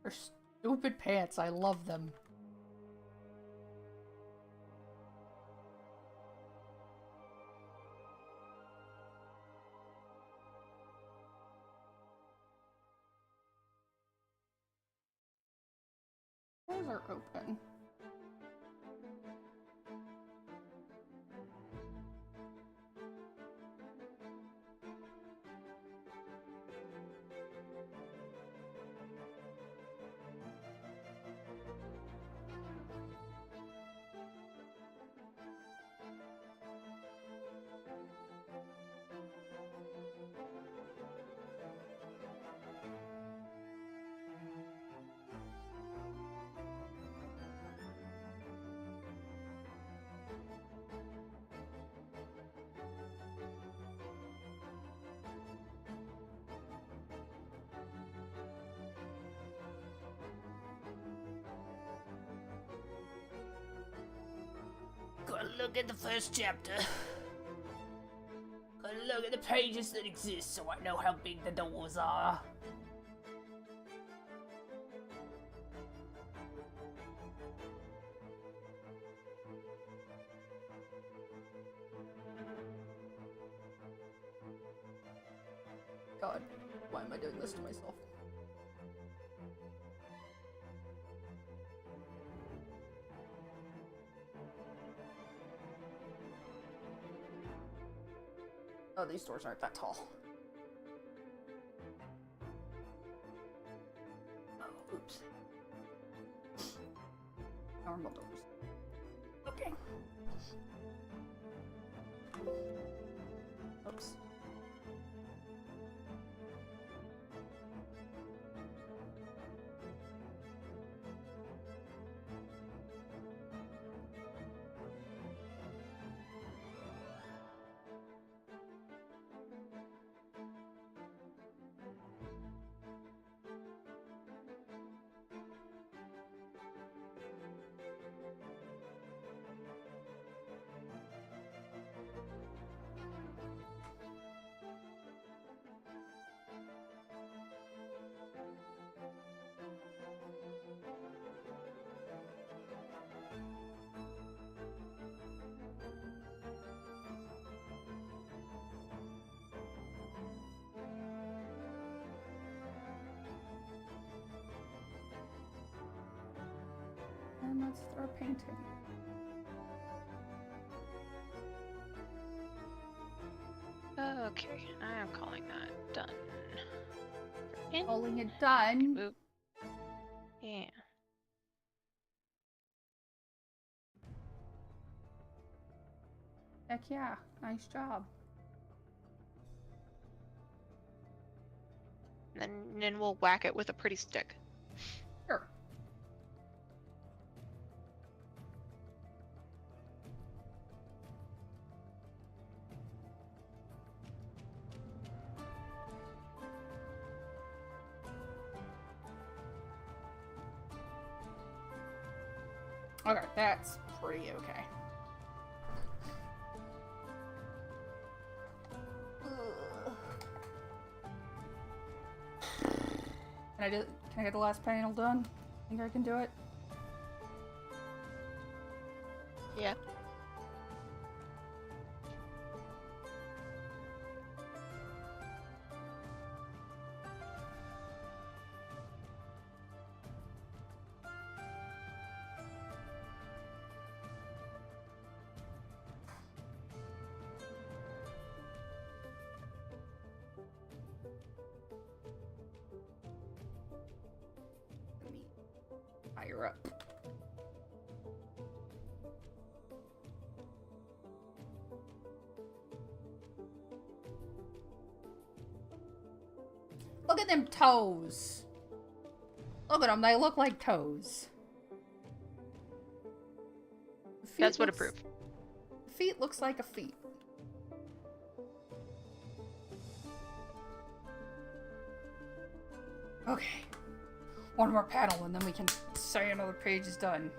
They're stupid pants. I love them. Those are open. Gotta look at the first chapter. Gotta look at the pages that exist so I know how big the doors are. God, why am I doing this to myself? Oh, these doors aren't that tall. Oh, oops. Normal doors. Okay. Oops. And let's throw a painting. Okay, I'm calling that done. Calling it done. Oop. Yeah. Heck yeah, nice job. And then we'll whack it with a pretty stick. Sure. Okay, that's pretty okay. Can I get the last panel done? Think I can do it? Yeah. Let me fire up. Look at them toes. Look at them. They look like toes. That's what approved. Feet looks like a feet. Okay. One more panel and then we can say another page is done.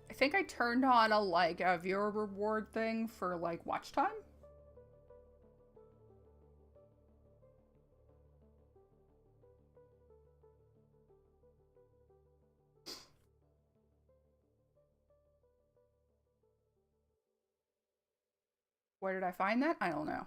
I think I turned on a viewer reward thing for watch time. Where did I find that? I don't know.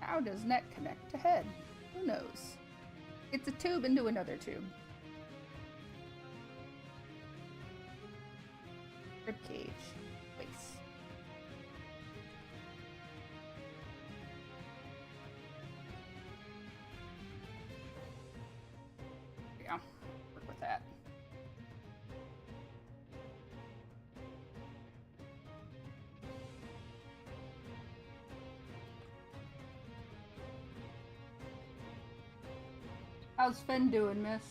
How does neck connect to head? Who knows? It's a tube into another tube. Rib cage. Waist. Yeah, work with that. How's Finn doing, miss?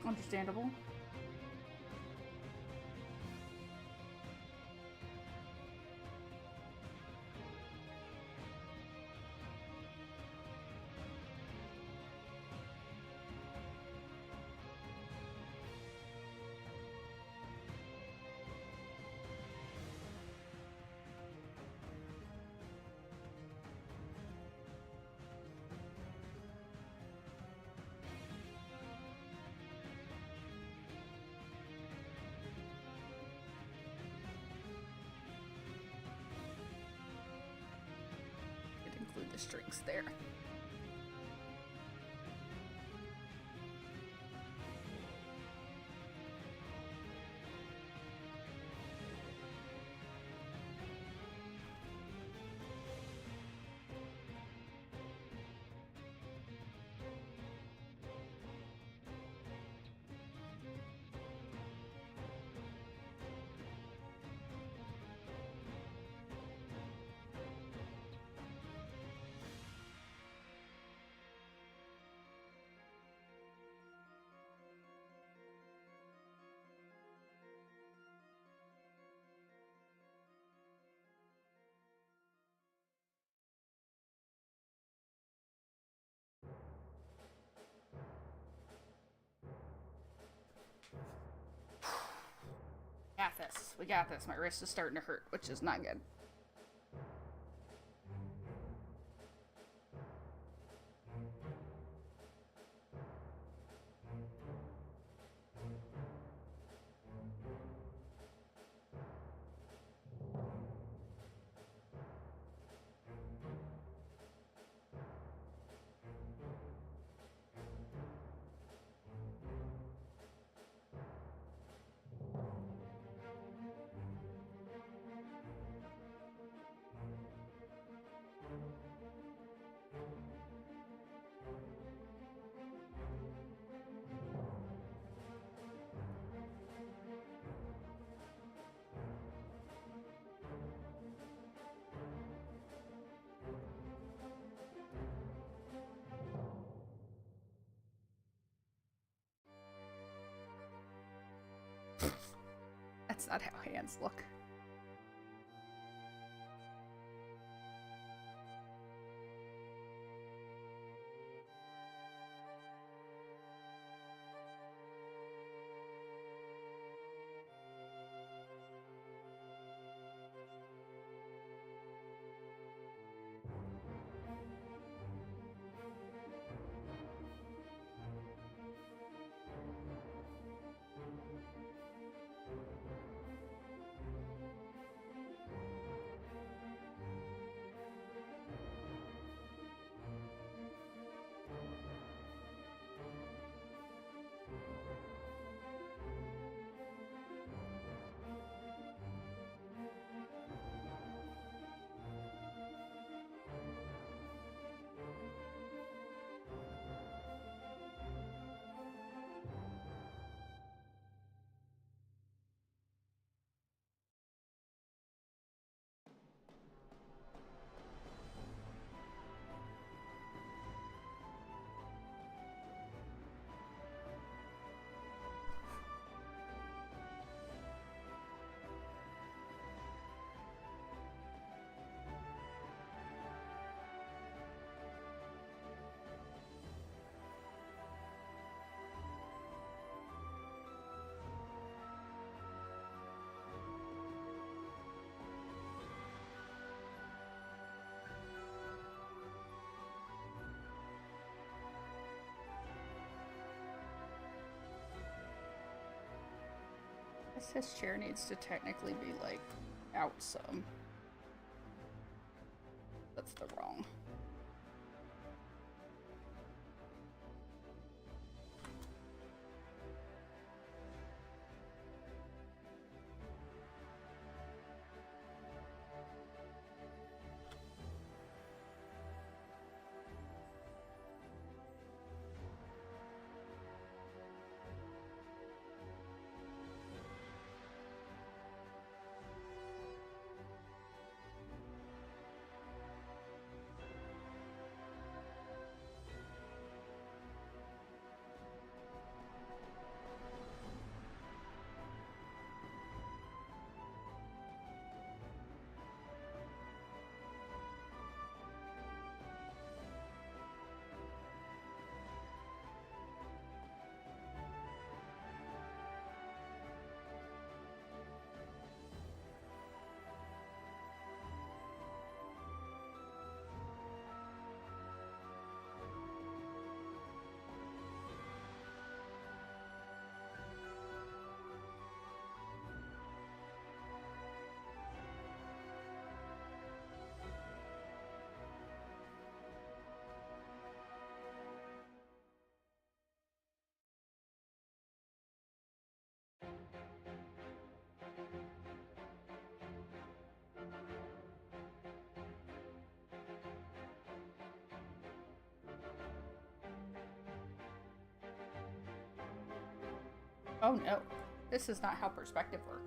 Understandable. his drinks there. Got this. We got this. My wrist is starting to hurt, which is not good. That's not how hands look. His chair needs to technically be, like, out some. That's the wrong. Oh no, this is not how perspective works.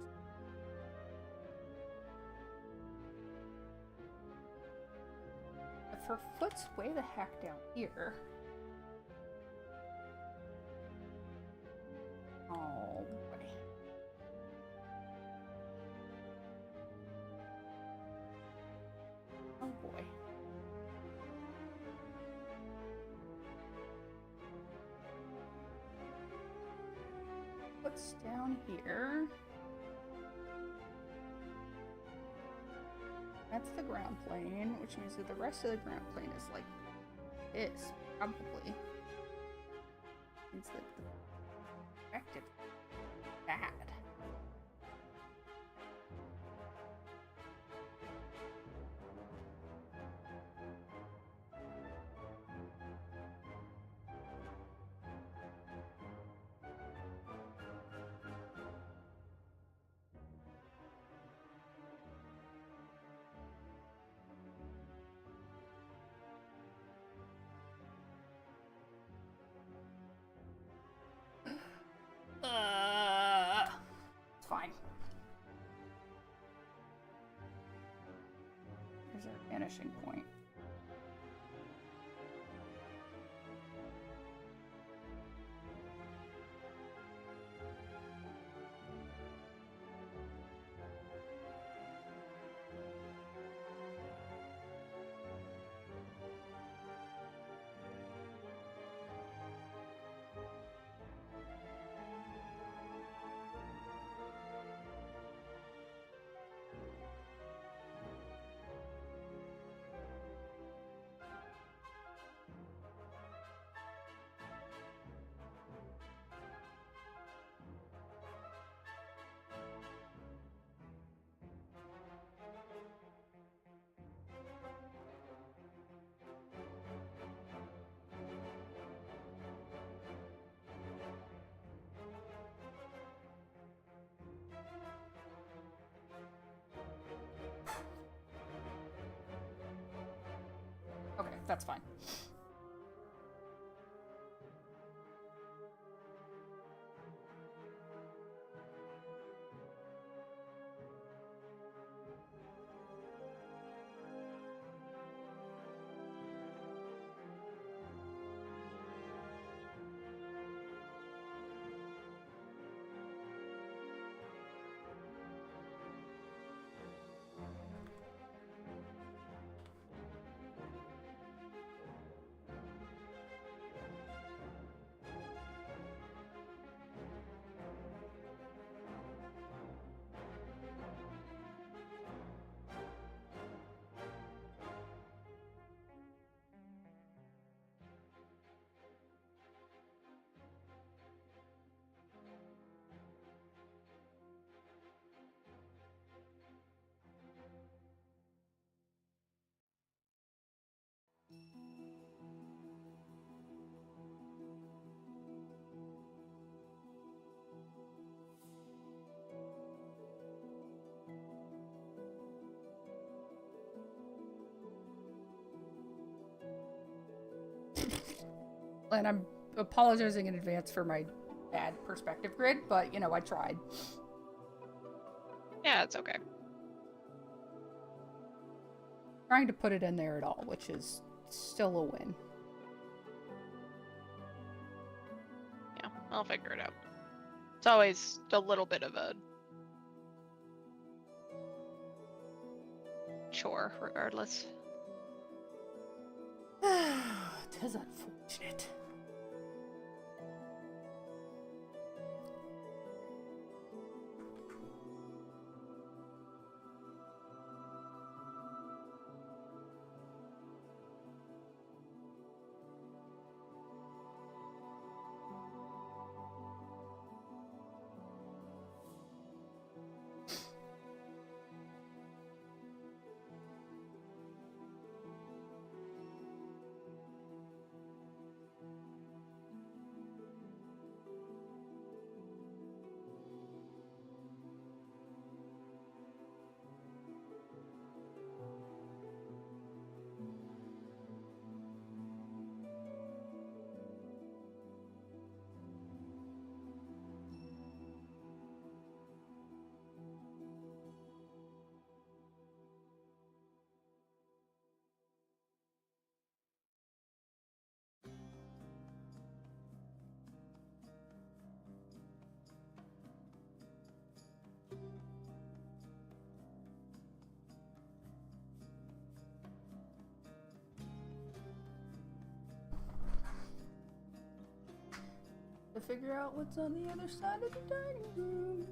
If her foot's way the heck down here. Oh boy. Oh boy. What's down here? That's the ground plane, which means that the rest of the ground plane is like this, probably. Means that the perspective is bad. It's fine. Here's our vanishing point. Okay, that's fine. And I'm apologizing in advance for my bad perspective grid, but you know, I tried. Yeah, it's okay. Trying to put it in there at all, which is still a win. Yeah, I'll figure it out. It's always a little bit of a chore, regardless. Tis unfortunate. to figure out what's on the other side of the dining room.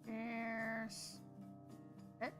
There's it.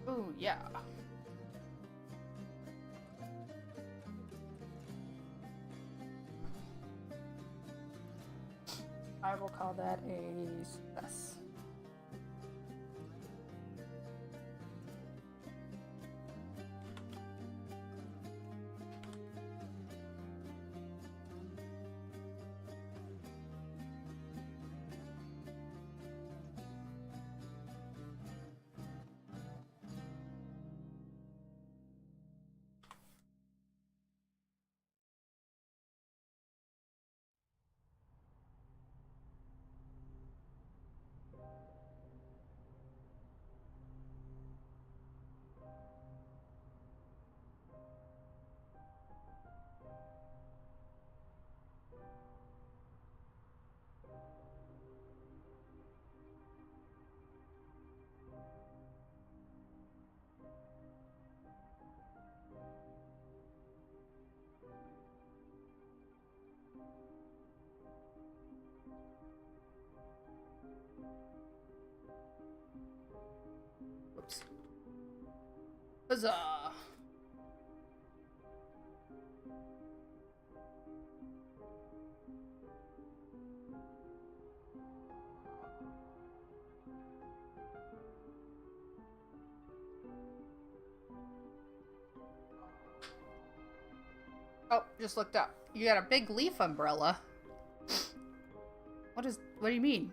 Oh, yeah. I will call that a success. Oops. Huzzah! Oh, just looked up. You got a big leaf umbrella. What do you mean?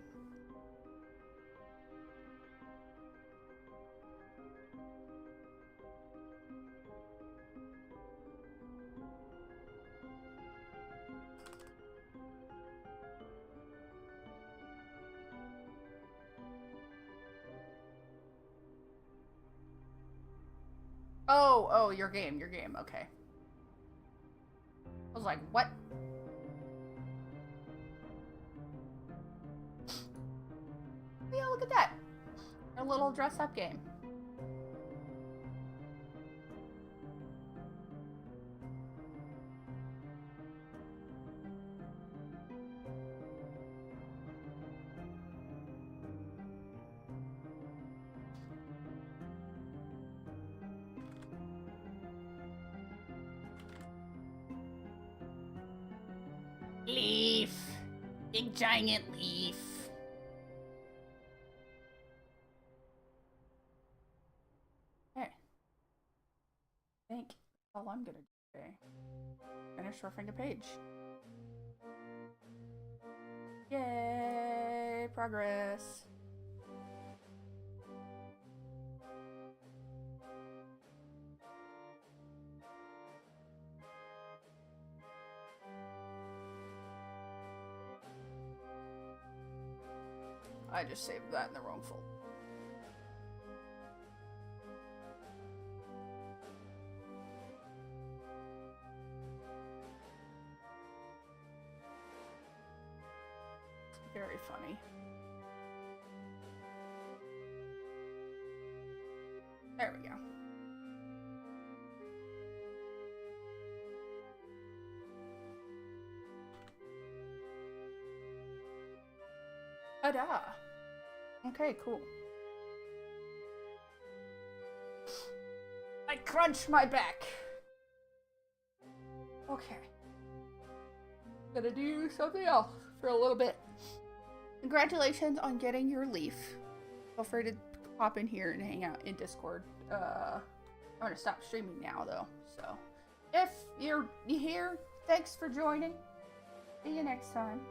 Oh, your game, okay. I was like, what? Yeah, look at that. A little dress-up game. Leaf. Big giant leaf. I'm gonna do today. Finish roughing a page. Yay! Progress. I just saved that in the wrong folder. Very funny. There we go. Ta-da! Okay, cool. I crunched my back. Okay. Gonna do something else for a little bit. Congratulations on getting your leaf. Feel free to pop in here and hang out in Discord. I'm gonna stop streaming now though. So if you're here, thanks for joining. See you next time.